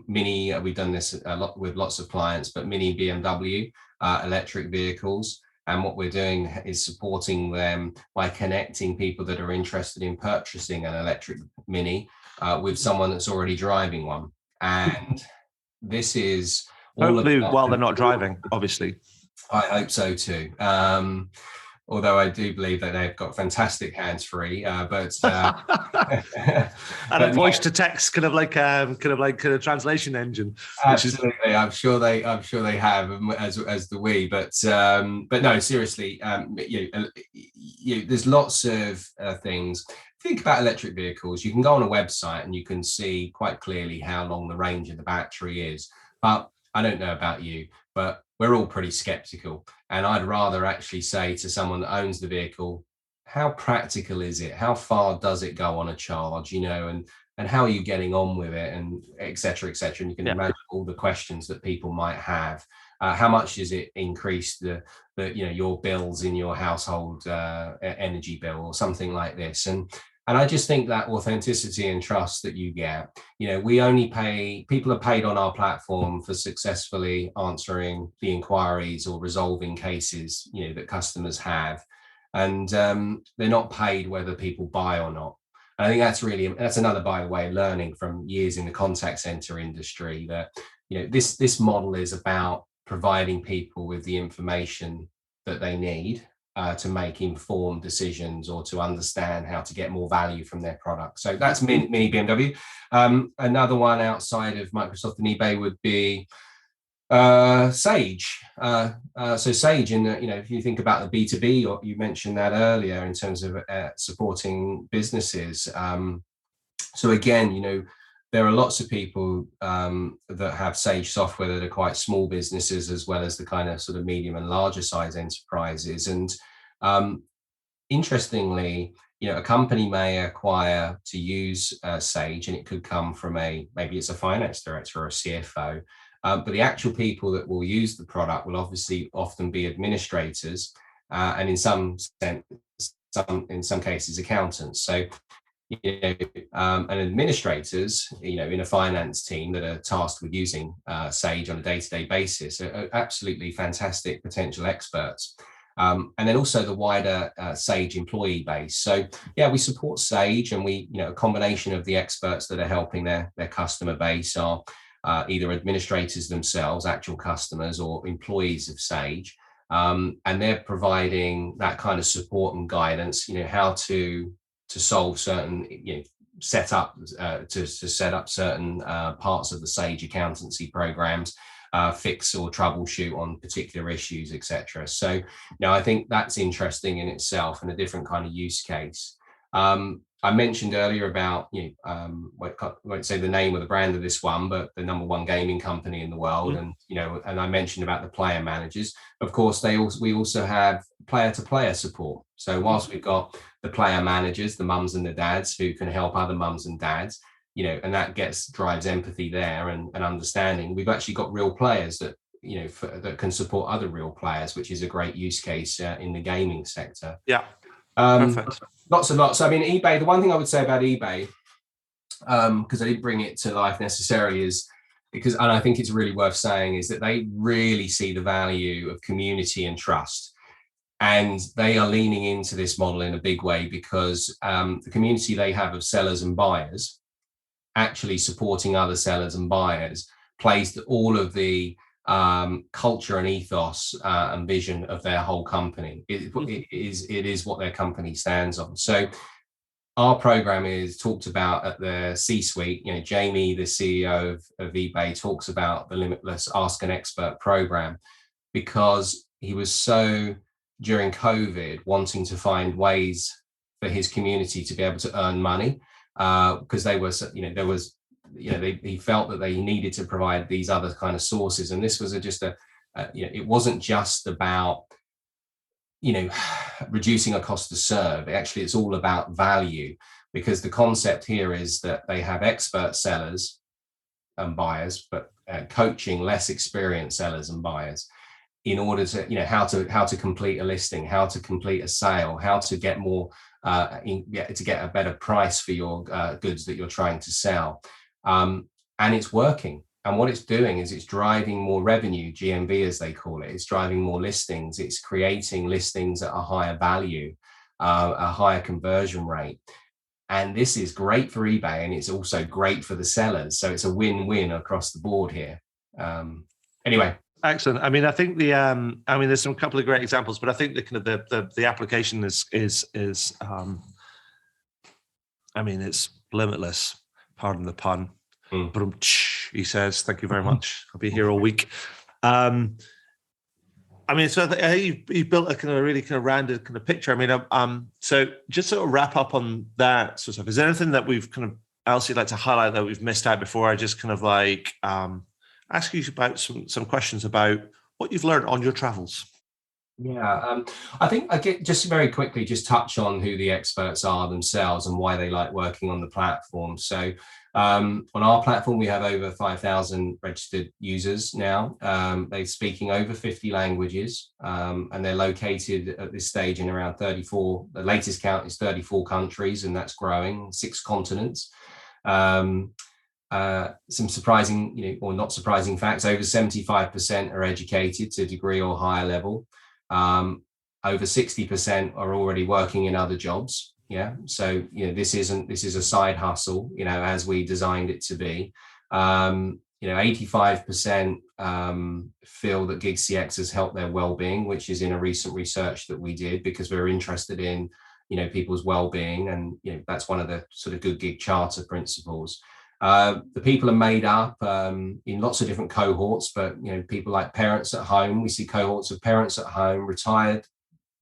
Mini, we've done this a lot with lots of clients, but Mini BMW electric vehicles. And what we're doing is supporting them by connecting people that are interested in purchasing an electric Mini with someone that's already driving one. And this is hopefully while they're not driving, obviously. I hope so too. Although I do believe that they've got fantastic hands-free, but and a voice to text kind of translation engine. Absolutely, I'm sure they have, as the we. But no, seriously, there's lots of things. Think about electric vehicles. You can go on a website and you can see quite clearly how long the range of the battery is. But I don't know about you, but we're all pretty skeptical. And I'd rather actually say to someone that owns the vehicle, how practical is it? How far does it go on a charge? And how are you getting on with it? And et cetera, et cetera. And you can imagine all the questions that people might have. How much does it increase your bills in your household energy bill or something like this? And I just think that authenticity and trust that you get, we only people are paid on our platform for successfully answering the inquiries or resolving cases, that customers have. And they're not paid whether people buy or not. And I think that's another, by the way, learning from years in the contact center industry that, this model is about providing people with the information that they need to make informed decisions or to understand how to get more value from their product. So that's Mini BMW. Another one outside of Microsoft and eBay would be Sage. So Sage, if you think about the B2B, or you mentioned that earlier in terms of supporting businesses. So again, there are lots of people that have Sage software that are quite small businesses, as well as the kind of sort of medium and larger size enterprises. And interestingly, a company may acquire to use Sage, and it could come from maybe it's a finance director or a CFO, but the actual people that will use the product will obviously often be administrators, and in some cases accountants. So and administrators, in a finance team that are tasked with using Sage on a day-to-day basis are absolutely fantastic potential experts. And then also the wider Sage employee base. So we support Sage, and we, a combination of the experts that are helping their customer base are either administrators themselves, actual customers, or employees of Sage. And they're providing that kind of support and guidance, how to solve certain, set up certain parts of the Sage accountancy programs, fix or troubleshoot on particular issues, etc. So, I think that's interesting in itself and a different kind of use case. I mentioned earlier about, I won't say the name of the brand of this one, but the #1 gaming company in the world. And, and I mentioned about the player managers. Of course, we also have player-to-player support. So whilst we've got the player managers, the mums and the dads who can help other mums and dads, and that drives empathy there and understanding. We've actually got real players that, that can support other real players, which is a great use case in the gaming sector. Yeah. Perfect. Lots and lots. I mean, eBay, the one thing I would say about eBay, because I didn't bring it to life necessarily, is and I think it's really worth saying, is that they really see the value of community and trust. And they are leaning into this model in a big way, because the community they have of sellers and buyers actually supporting other sellers and buyers plays to all of the culture and ethos and vision of their whole company. It is what their company stands on. So our program is talked about at the C-suite. Jamie, the CEO of eBay, talks about the Limitless Ask an Expert program, because he was so, during COVID, wanting to find ways for his community to be able to earn money, because he felt that they needed to provide these other kind of sources. And this was it wasn't just about, reducing a cost to serve. Actually, it's all about value, because the concept here is that they have expert sellers and buyers, but coaching less experienced sellers and buyers in order to, how to complete a listing, how to complete a sale, how to get more, to get a better price for your goods that you're trying to sell. and it's working. And what it's doing is it's driving more revenue, GMV as they call it. It's driving more listings. It's creating listings at a higher value, a higher conversion rate. And this is great for eBay, and it's also great for the sellers. So it's a win-win across the board here. Anyway. Excellent. I mean, I think there's some couple of great examples, but I think the kind of the application is I mean, it's limitless. Pardon the pun. But he says, "Thank you very much. I'll be here all week." I mean, so I think you built a kind of really kind of rounded kind of picture. I mean, so just sort of wrap up on that sort of stuff. Is there anything that we've kind of else you'd like to highlight that we've missed out before I just kind of like ask you about some questions about what you've learned on your travels? Yeah, I think I get just very quickly just touch on who the experts are themselves and why they like working on the platform. So on our platform, we have over 5,000 registered users now. They're speaking over 50 languages, and they're located at this stage in around 34. The latest count is 34 countries, and that's growing, 6 continents. Some surprising, or not surprising facts: over 75% are educated to a degree or higher level. Over 60% are already working in other jobs. Yeah. So, this is a side hustle, as we designed it to be. 85% feel that GigCX has helped their well-being, which is in a recent research that we did because we're interested in, people's well-being. And, that's one of the sort of Good Gig Charter principles. The people are made up in lots of different cohorts, but people like parents at home. We see cohorts of parents at home, retired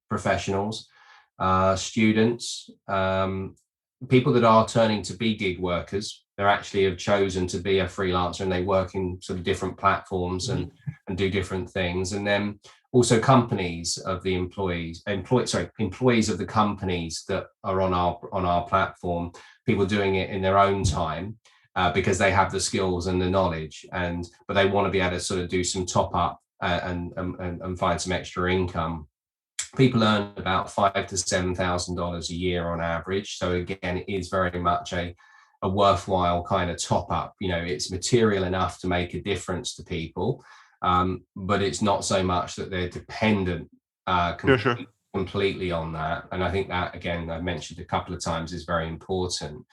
professionals, students, people that are turning to be gig workers. They actually have chosen to be a freelancer, and they work in sort of different platforms and do different things. And then also companies of the employees of the companies that are on our platform. People doing it in their own time. Because they have the skills and the knowledge, but they want to be able to sort of do some top up and find some extra income. People earn about $5,000 to $7,000 a year on average. So again, it is very much a worthwhile kind of top up. It's material enough to make a difference to people, but it's not so much that they're dependent completely on that. And I think that, again, I mentioned a couple of times, is very important.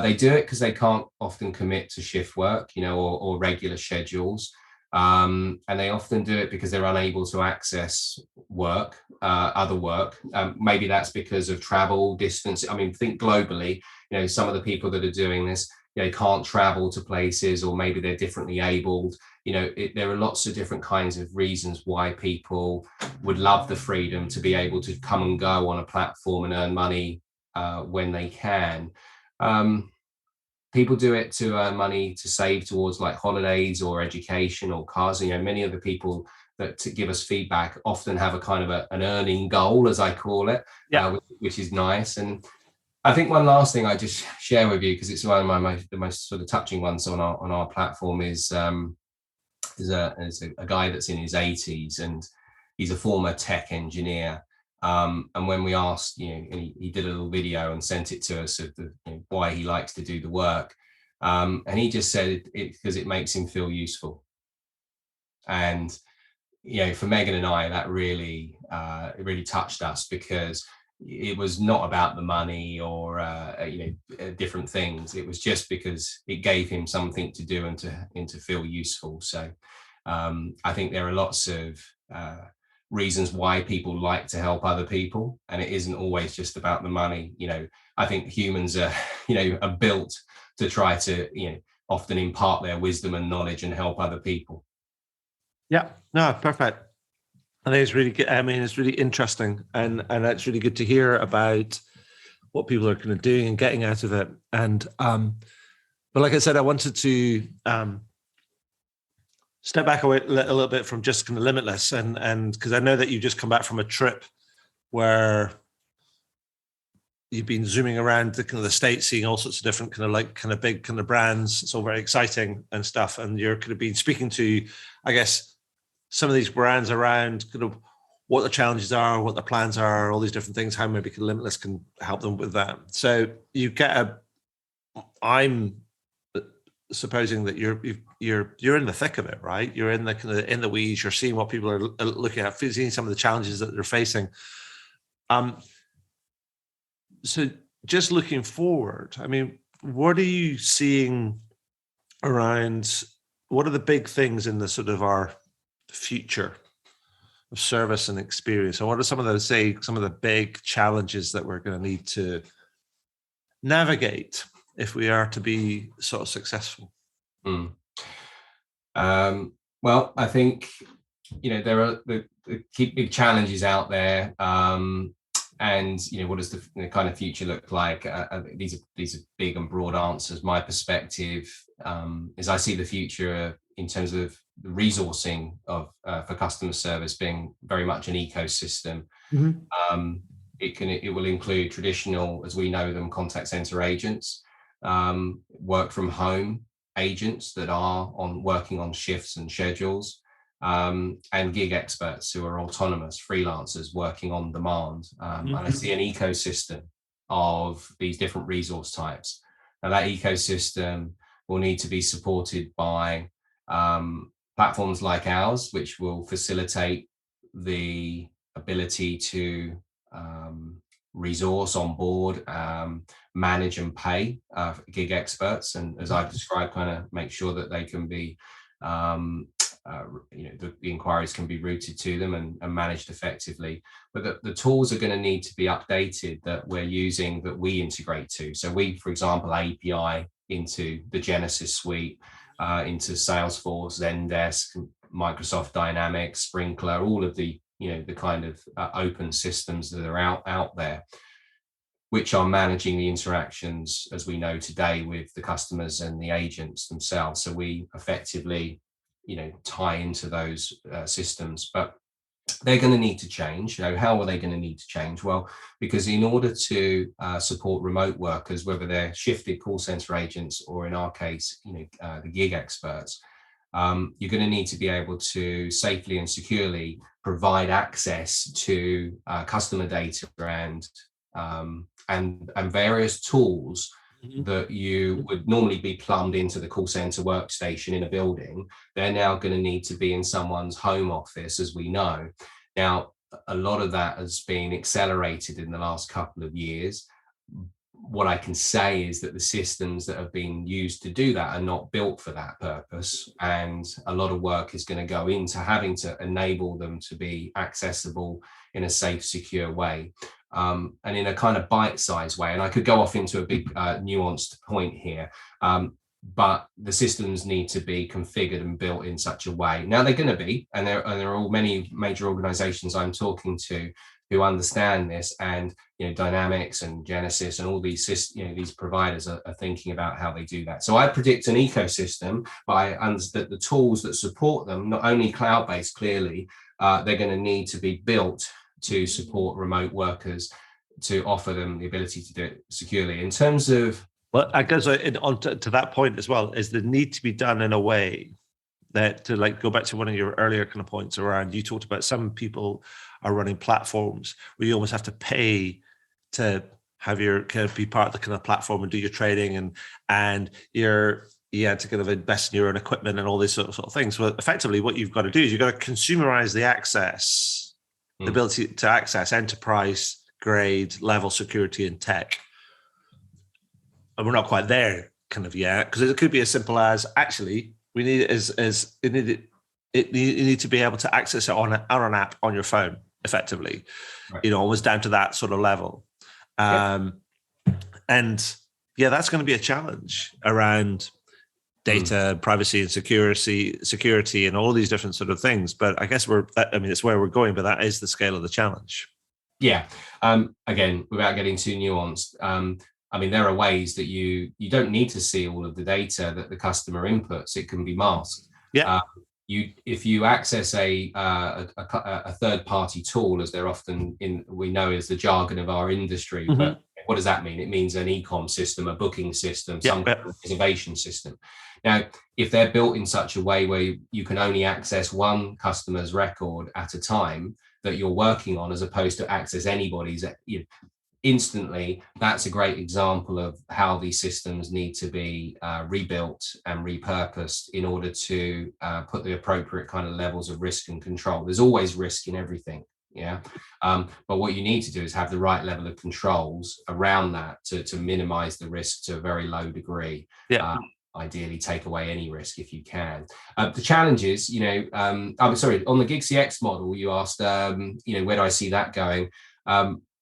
They do it because they can't often commit to shift work, or regular schedules. And they often do it because they're unable to access work, other work. Maybe that's because of travel, distance. I mean, think globally, some of the people that are doing this, they can't travel to places, or maybe they're differently abled. There are lots of different kinds of reasons why people would love the freedom to be able to come and go on a platform and earn money when they can. People do it to earn money to save towards like holidays or education or cars. Many of the people that give us feedback often have a kind of an earning goal, as I call it, which is nice. And I think one last thing I just share with you, because it's one of the most sort of touching ones on our platform, is a guy that's in his 80s, and he's a former tech engineer. And when we asked, and he did a little video and sent it to us of why he likes to do the work. And he just said because it makes him feel useful. And, for Megan and I, that really, it really touched us, because it was not about the money or, different things. It was just because it gave him something to do and to feel useful. So I think there are lots of reasons why people like to help other people, and it isn't always just about the money. I think humans are built to try to often impart their wisdom and knowledge and help other people. Yeah, no, perfect. I think it's really good. I mean, it's really interesting, and it's really good to hear about what people are kind of doing and getting out of it. And but like I said, I wanted to step back away a little bit from just kind of Limitless, and because I know that you just come back from a trip where you've been zooming around the kind of the States, seeing all sorts of different kind of big kind of brands. It's all very exciting and stuff. And you're kind of been speaking to, I guess, some of these brands around kind of what the challenges are, what the plans are, all these different things, how maybe Limitless can help them with that. So you get I'm supposing that you're in the thick of it, right? You're in the kind of in the weeds. You're seeing what people are looking at, seeing some of the challenges that they're facing. So just looking forward, I mean, what are you seeing around? What are the big things in the sort of our future of service and experience? And what are some of the big challenges that we're going to need to navigate if we are to be sort of successful? Well, I think, there are the big challenges out there. And what does the kind of future look like? These are big and broad answers. My perspective is I see the future in terms of the resourcing of for customer service being very much an ecosystem. Mm-hmm. It will include traditional, as we know them, contact center agents, work from home agents that are working on shifts and schedules. And gig experts who are autonomous freelancers working on demand. And I see an ecosystem of these different resource types. Now that ecosystem will need to be supported by platforms like ours, which will facilitate the ability to resource on board, manage and pay gig experts. And as I've described, kind of make sure that they can be the inquiries can be routed to them and managed effectively. But the tools are going to need to be updated that we're using, that we integrate to. So we, for example, API into the Genesys suite, into Salesforce, Zendesk, Microsoft Dynamics, Sprinklr, all of the the kind of open systems that are out there, which are managing the interactions, as we know today, with the customers and the agents themselves. So we effectively tie into those systems, but they're going to need to change. How are they going to need to change? Well, because in order to support remote workers, whether they're shifted call center agents or in our case, the gig experts, you're going to need to be able to safely and securely provide access to customer data and various tools that you would normally be plumbed into the call center workstation in a building. They're now going to need to be in someone's home office, as we know. Now, a lot of that has been accelerated in the last couple of years. What I can say is that the systems that have been used to do that are not built for that purpose. And a lot of work is going to go into having to enable them to be accessible in a safe, secure way. And in a kind of bite-sized way. And I could go off into a big nuanced point here, but the systems need to be configured and built in such a way. Now they're going to be, and there are all many major organizations I'm talking to who understand this, and Dynamics and Genesys and all these these providers are thinking about how they do that. So I predict an ecosystem, but I understand that the tools that support them, not only cloud-based, clearly, they're going to need to be built to support remote workers, to offer them the ability to do it securely. In terms of, well, I guess on to that point as well, is the need to be done in a way that, to go back to one of your earlier kind of points around, you talked about some people are running platforms where you almost have to pay to have your kind of be part of the kind of platform and do your trading, and you're to kind of invest in your own equipment and all these sort of things. Well, effectively what you've got to do is you've got to consumerize the access, the ability to access enterprise grade level security and tech. And we're not quite there kind of yet, because it could be as simple as, actually, we need it need to be able to access it on an app on your phone effectively, right. Almost down to that sort of level. And that's going to be a challenge around data, privacy and security and all these different sort of things. But I guess it's where we're going, but that is the scale of the challenge. Yeah. Again, without getting too nuanced, there are ways that you don't need to see all of the data that the customer inputs. It can be masked. Yeah. If you access a third-party tool, as they're often we know is the jargon of our industry, but what does that mean? It means an e-com system, a booking system, some kind of reservation system. Now, if they're built in such a way where you can only access one customer's record at a time that you're working on, as opposed to access anybody's, instantly, that's a great example of how these systems need to be rebuilt and repurposed in order to put the appropriate kind of levels of risk and control. There's always risk in everything, yeah. But what you need to do is have the right level of controls around that to minimize the risk to a very low degree. Yeah. Ideally take away any risk if you can. The challenge is, I'm sorry, on the GigCX model, you asked, where do I see that going?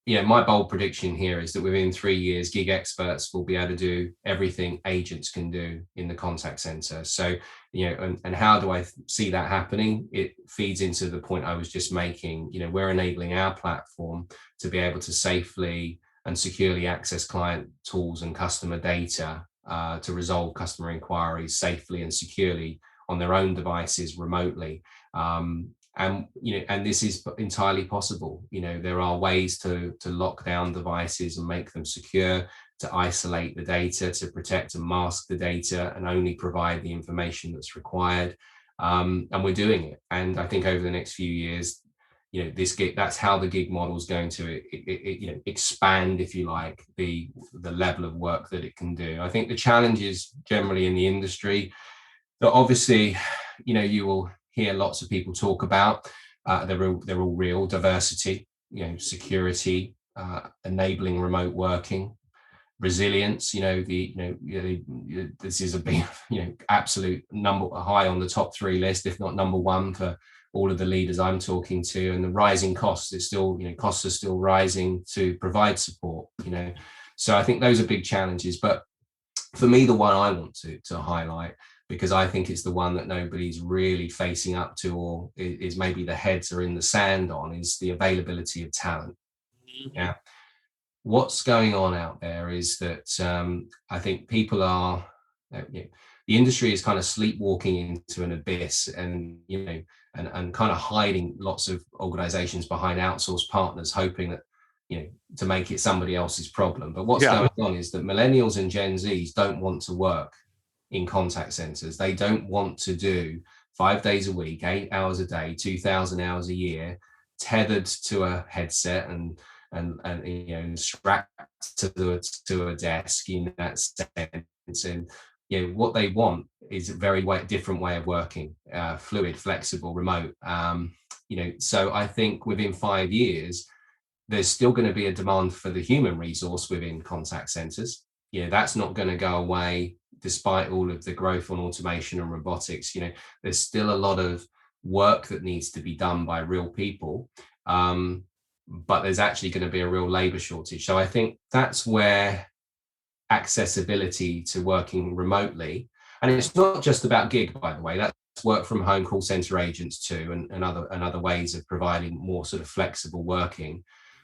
My bold prediction here is that within 3 years, gig experts will be able to do everything agents can do in the contact center. So, and how do I see that happening? It feeds into the point I was just making. We're enabling our platform to be able to safely and securely access client tools and customer data to resolve customer inquiries safely and securely on their own devices remotely. And this is entirely possible. There are ways to lock down devices and make them secure, to isolate the data, to protect and mask the data, and only provide the information that's required. And we're doing it. And I think over the next few years, that's how the gig model is going to expand, if you like, the level of work that it can do. I think the challenges generally in the industry that obviously, you will hear lots of people talk about. They're all real: diversity, security, enabling remote working, resilience. This is a big, absolute number high on the top 3 list, if not number 1 for all of the leaders I'm talking to. And the rising costs. It's still, costs are still rising to provide support. So I think those are big challenges. But for me, the one I want to highlight, because I think it's the one that nobody's really facing up to, or is maybe the heads are in the sand on, is the availability of talent. Yeah. What's going on out there is that I think people are, the industry is kind of sleepwalking into an abyss, and and kind of hiding lots of organizations behind outsourced partners, hoping that to make it somebody else's problem. But what's going on is that millennials and Gen Zs don't want to work in contact centers. They don't want to do 5 days a week, 8 hours a day, 2,000 hours a year, tethered to a headset and strapped to a desk in that sense. And what they want is a very different way of working, fluid, flexible, remote. So I think within 5 years, there's still going to be a demand for the human resource within contact centers. That's not going to go away despite all of the growth on automation and robotics. There's still a lot of work that needs to be done by real people. But there's actually going to be a real labor shortage. So I think that's where accessibility to working remotely, and it's not just about gig, by the way, that's work from home call center agents too, and other ways of providing more sort of flexible working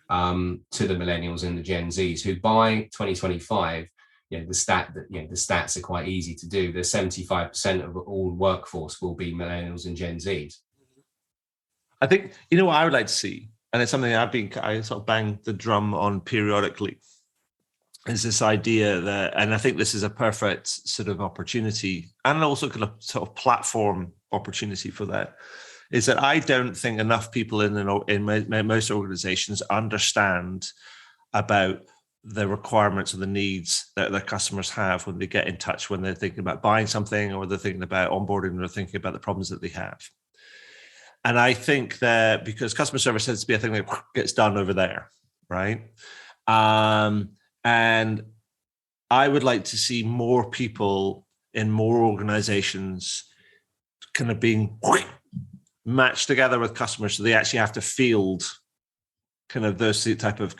to the millennials and the Gen Zs, who by 2025, the stats are quite easy to do. There's 75% of all workforce will be millennials and Gen Zs. I think, what I would like to see, and it's something I sort of bang the drum on periodically, is this idea that, and I think this is a perfect sort of opportunity, and also kind of sort of platform opportunity for that, is that I don't think enough people in most organizations understand about the requirements and the needs that their customers have when they get in touch, when they're thinking about buying something, or they're thinking about onboarding, or thinking about the problems that they have. And I think that because customer service tends to be a thing that gets done over there, right? And I would like to see more people in more organizations kind of being matched together with customers, so they actually have to field kind of those type of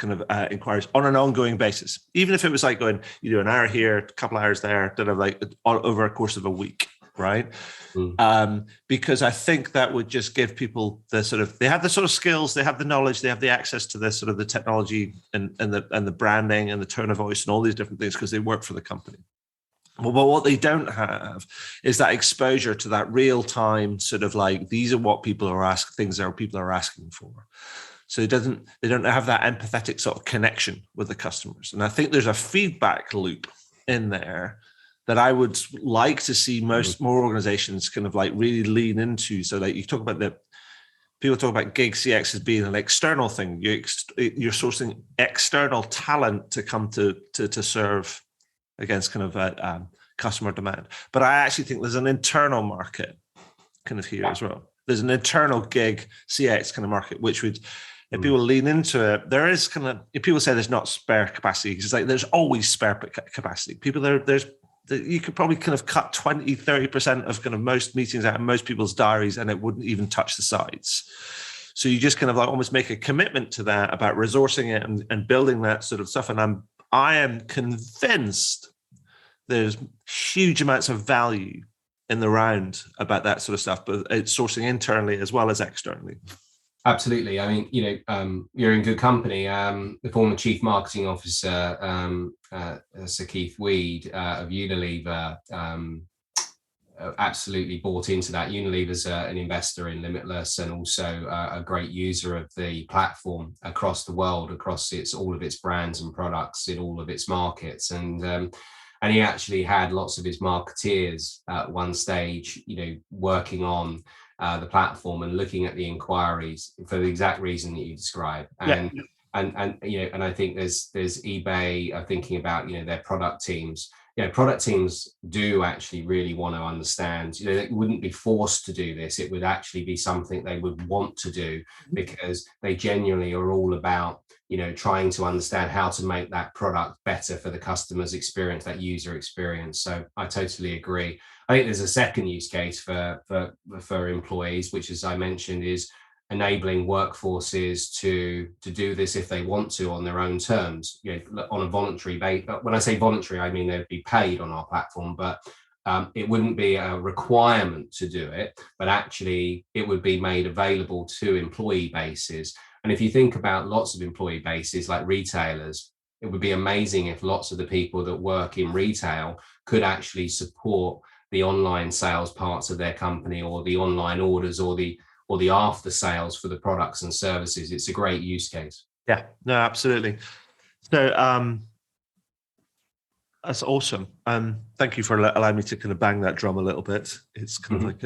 inquiries on an ongoing basis. Even if it was like going, an hour here, a couple of hours there, over a course of a week, right? Because I think that would just give people they have the sort of skills, they have the knowledge, they have the access to the sort of the technology and the branding and the tone of voice and all these different things because they work for the company. But what they don't have is that exposure to that real time sort of like, these are what people are asking, things that people are asking for. So they don't have that empathetic sort of connection with the customers. And I think there's a feedback loop in there that I would like to see more organizations kind of like really lean into. So like you talk about people talk about gig CX as being an external thing. You're sourcing external talent to come to serve against kind of customer demand. But I actually think there's an internal market kind of here as well. There's an internal gig CX kind of market, which would, if people lean into it, there is kind of, if people say there's not spare capacity, it's like there's always spare capacity. People you could probably kind of cut 20, 30% of kind of most meetings out of most people's diaries, and it wouldn't even touch the sides. So you just kind of like almost make a commitment to that about resourcing it and building that sort of stuff. And I am convinced there's huge amounts of value in the round about that sort of stuff, but it's sourcing internally as well as externally. Absolutely. I mean, you're in good company. The former Chief Marketing Officer, Sir Keith Weed of Unilever, absolutely bought into that. Unilever's an investor in Limitless and also a great user of the platform across the world, across all of its brands and products in all of its markets. And he actually had lots of his marketeers at one stage, working on the platform and looking at the inquiries for the exact reason that you described. And I think there's eBay thinking about their product teams. Product teams do actually really want to understand. They wouldn't be forced to do this. It would actually be something they would want to do, because they genuinely are all about trying to understand how to make that product better for the customer's experience, that user experience. So I totally agree. I think there's a second use case for employees, which, as I mentioned, is enabling workforces to do this if they want to on their own terms, on a voluntary basis. When I say voluntary, I mean they'd be paid on our platform, but it wouldn't be a requirement to do it, but actually it would be made available to employee bases. And if you think about lots of employee bases like retailers, it would be amazing if lots of the people that work in retail could actually support the online sales parts of their company, or the online orders, or the after sales for the products and services. It's a great use case. Yeah, no, absolutely. So that's awesome. Thank you for allowing me to kind of bang that drum a little bit. It's kind of like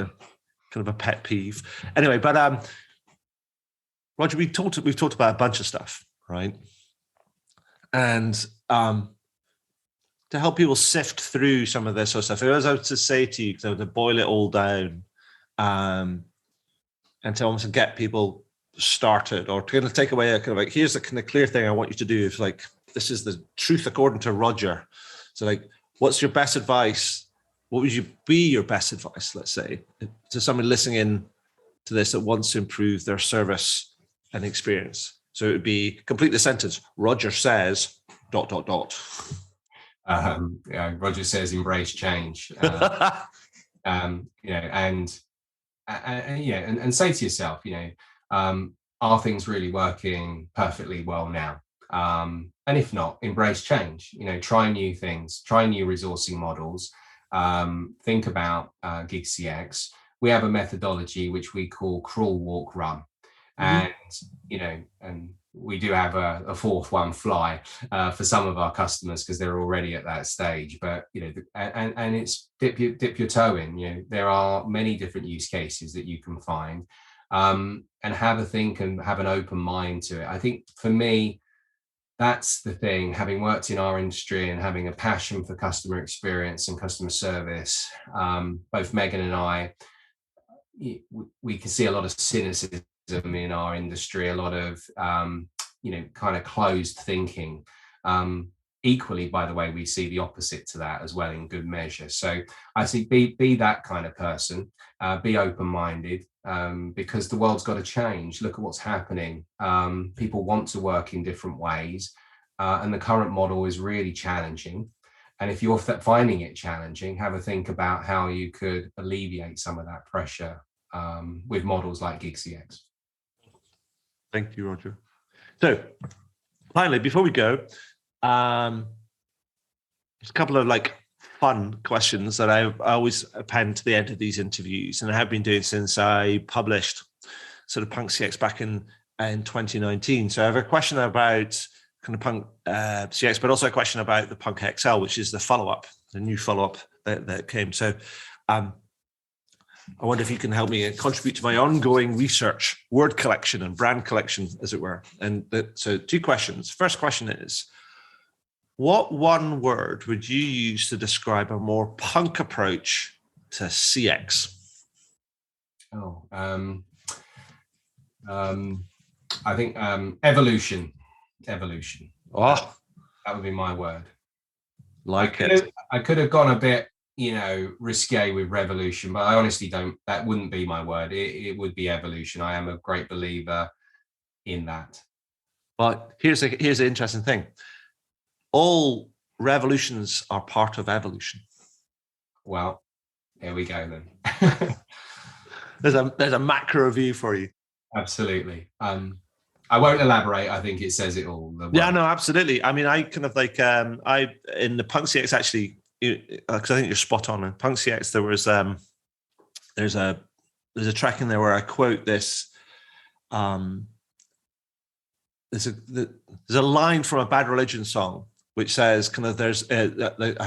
a pet peeve. Anyway, but Roger, we've talked about a bunch of stuff, right? And to help people sift through some of this sort of stuff, if I was out to say to you, to boil it all down, and to almost get people started, or to kind of take away a kind of like, here's the kind of clear thing I want you to do. It's like, this is the truth according to Roger. So like, what's your best advice? What would you be your best advice, let's say, to somebody listening in to this that wants to improve their service and experience? So it would be complete the sentence, Roger says, ... Roger says, embrace change. And say to yourself, are things really working perfectly well now? And if not, embrace change. Try new things, try new resourcing models. Think about Gig CX. We have a methodology which we call crawl, walk, run, and we do have a fourth one, fly, for some of our customers because they're already at that stage. But and it's dip your toe in. There are many different use cases that you can find, and have a think and have an open mind to it. I think for me, that's the thing. Having worked in our industry and having a passion for customer experience and customer service, both Megan and I, we can see a lot of cynicism in our industry, a lot of kind of closed thinking. Equally, by the way, we see the opposite to that as well in good measure. So I see be that kind of person, be open-minded, because the world's got to change. Look at what's happening. People want to work in different ways, and the current model is really challenging. And if you're finding it challenging, have a think about how you could alleviate some of that pressure with models like Gig CX. Thank you, Roger. So finally, before we go, there's a couple of fun questions that I always append to the end of these interviews, and I have been doing since I published sort of Punk CX back in 2019. So I have a question about kind of Punk CX, but also a question about the Punk XL, which is the follow-up, the new follow-up that came. So I wonder if you can help me contribute to my ongoing research, word collection and brand collection, as it were. And so 2 questions. First question is, what one word would you use to describe a more punk approach to CX? I think evolution. Evolution. Oh, that would be my word. I could have gone a bit, risque with revolution, but I honestly don't. That wouldn't be my word. It would be evolution. I am a great believer in that. Well, here's an interesting thing. All revolutions are part of evolution. Well, here we go then. There's a macro view for you. Absolutely. I won't elaborate. I think it says it all. Yeah, no, absolutely. I mean, I kind of like I in the Punk CX actually, because I think you're spot on. In Punk CX, there was there's a track in there where I quote this. There's a line from a Bad Religion song which says kind of I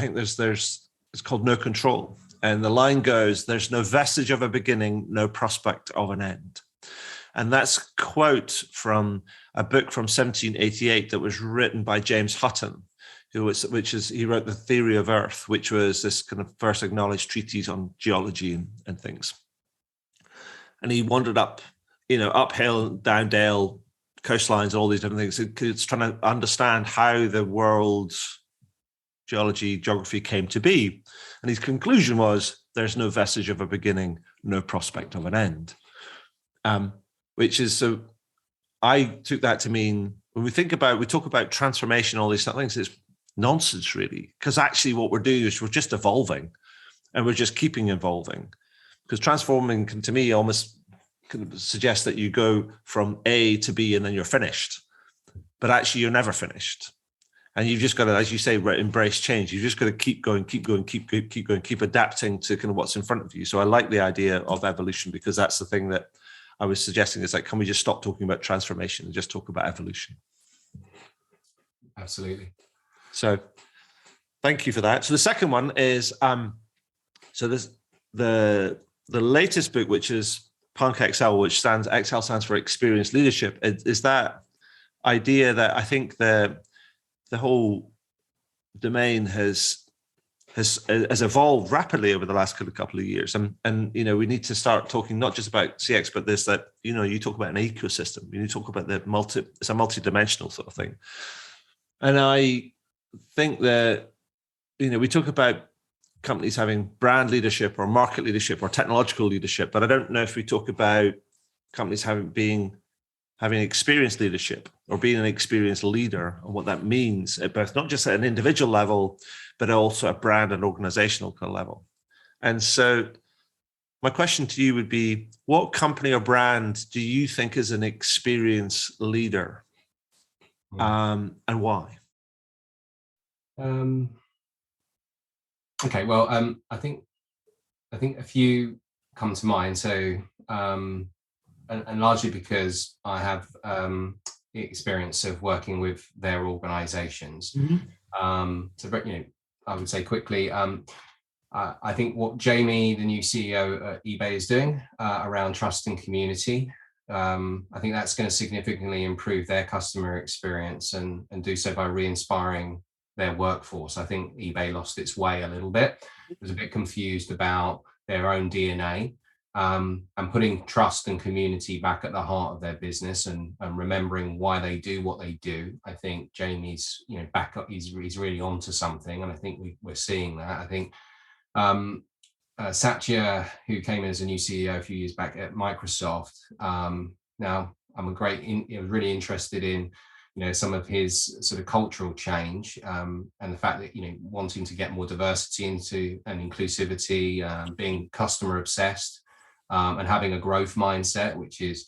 think there's it's called No Control, and the line goes, "There's no vestige of a beginning, no prospect of an end." And that's a quote from a book from 1788 that was written by James Hutton, he wrote The Theory of Earth, which was this kind of first acknowledged treatise on geology and things. And he wandered up, uphill, down dale, coastlines, all these different things. It's trying to understand how the world's geography came to be. And his conclusion was, there's no vestige of a beginning, no prospect of an end. Which is, so I took that to mean, when we talk about transformation, all these things, it's nonsense really, because actually what we're doing is we're just evolving, and we're just keeping evolving. Because transforming can, to me, almost kind of suggest that you go from A to B and then you're finished, but actually you're never finished. And you've just got to, as you say, embrace change. You've just got to keep going, keep adapting to kind of what's in front of you. So I like the idea of evolution, because that's the thing that I was suggesting. Is like, can we just stop talking about transformation and just talk about evolution? Absolutely. So thank you for that. So the second one is, so this, the latest book, which is Punk XL, which XL stands for Experienced Leadership, is that idea that I think the whole domain has evolved rapidly over the last couple of years, and we need to start talking not just about CX, but this, that you talk about an ecosystem. You talk about it's a multi-dimensional sort of thing, and I think that we talk about companies having brand leadership or market leadership or technological leadership, but I don't know if we talk about companies having experienced leadership or being an experienced leader, and what that means at both, not just at an individual level, but also at brand and organizational level. And so my question to you would be, what company or brand do you think is an experienced leader, and why? Okay, well, I think a few come to mind. So, and largely because I have experience of working with their organizations. Mm-hmm. So, I would say quickly, I think what Jamie, the new CEO at eBay, is doing around trust and community, I think that's going to significantly improve their customer experience and do so by re-inspiring their workforce. I think eBay lost its way a little bit. It was a bit confused about their own DNA, and putting trust and community back at the heart of their business, and remembering why they do what they do. I think Jamie's back up. He's really onto something, and I think we're seeing that. I think Satya, who came in as a new CEO a few years back at Microsoft, now I'm really interested in some of his sort of cultural change, and the fact that wanting to get more diversity into and inclusivity, being customer obsessed, and having a growth mindset, which is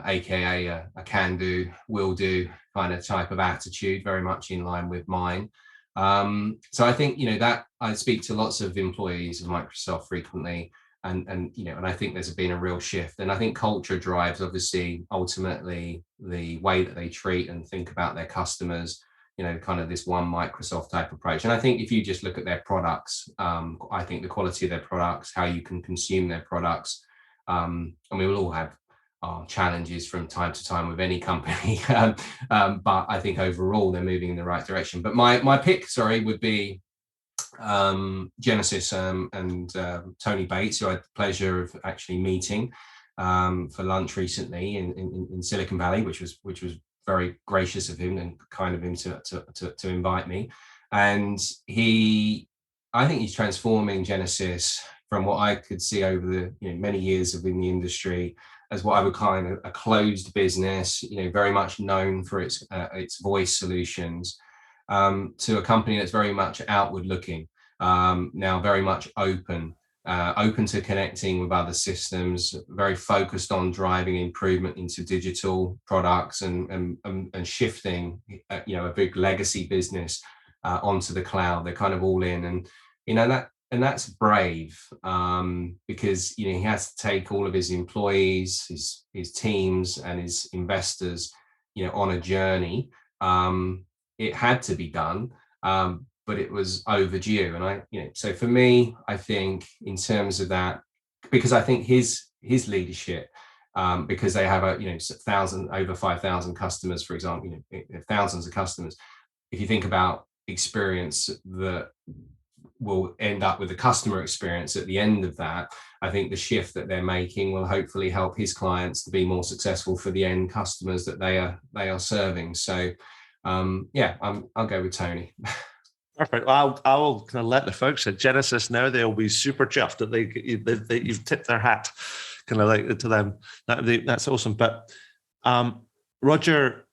AKA a can do, will do kind of type of attitude, very much in line with mine. So I think that I speak to lots of employees of Microsoft frequently, and I think there's been a real shift. And I think culture drives, obviously, ultimately the way that they treat and think about their customers. kind of this one Microsoft type approach. And I think if you just look at their products, I think the quality of their products, how you can consume their products, and we will all have challenges from time to time with any company, but I think overall they're moving in the right direction. But my pick, would be Genesys and Tony Bates, who I had the pleasure of actually meeting for lunch recently in Silicon Valley, which was very gracious of him and kind of him to invite me. And I think he's transforming Genesys from what I could see over the many years of in the industry as what I would call a closed business, very much known for its voice solutions, to a company that's very much outward looking, now very much open to connecting with other systems, very focused on driving improvement into digital products and shifting a big legacy business onto the cloud. They're kind of all in, and that's brave, because he has to take all of his employees, his teams, and his investors, on a journey. It had to be done, but it was overdue. And so for me, I think in terms of that, because I think his leadership, because they have over 5,000 customers, for example, thousands of customers. If you think about experience that will end up with a customer experience at the end of that, I think the shift that they're making will hopefully help his clients to be more successful for the end customers that they are serving. So I'll go with Tony. Perfect. Well, I'll kind of let the folks at Genesys know. They'll be super chuffed that you've tipped their hat, kind of like to them. That's awesome. But Roger,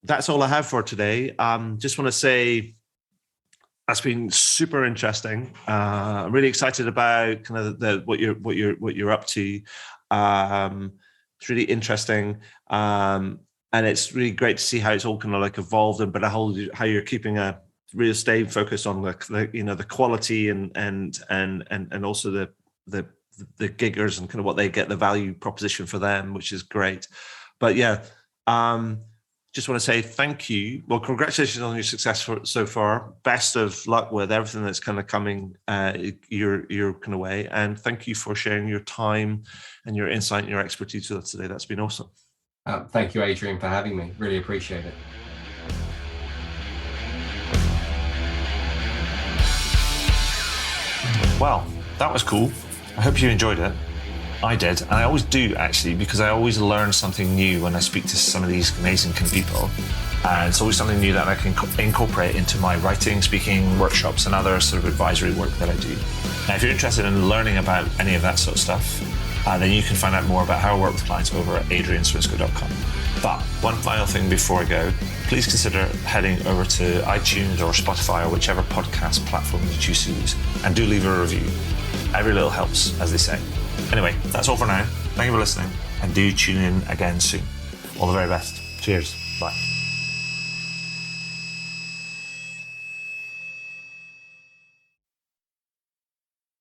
that's all I have for today. Just want to say that's been super interesting. I'm really excited about kind of what you're up to. It's really interesting, and it's really great to see how it's all kind of like evolved, but how you're keeping a real stay focused on the quality and also the giggers and kind of what they get, the value proposition for them, which is great. But just want to say thank you. Well, congratulations on your success so far. Best of luck with everything that's kind of coming your kind of way. And thank you for sharing your time and your insight and your expertise with us today. That's been awesome. Thank you, Adrian, for having me. Really appreciate it. Well, that was cool. I hope you enjoyed it. I did, and I always do actually, because I always learn something new when I speak to some of these amazing people. And it's always something new that I can incorporate into my writing, speaking, workshops, and other sort of advisory work that I do. Now, if you're interested in learning about any of that sort of stuff, then you can find out more about how I work with clients over at adrianswinscoe.com. But one final thing before I go, please consider heading over to iTunes or Spotify or whichever podcast platform you choose to use, and do leave a review. Every little helps, as they say. Anyway, that's all for now. Thank you for listening, and do tune in again soon. All the very best. Cheers. Bye.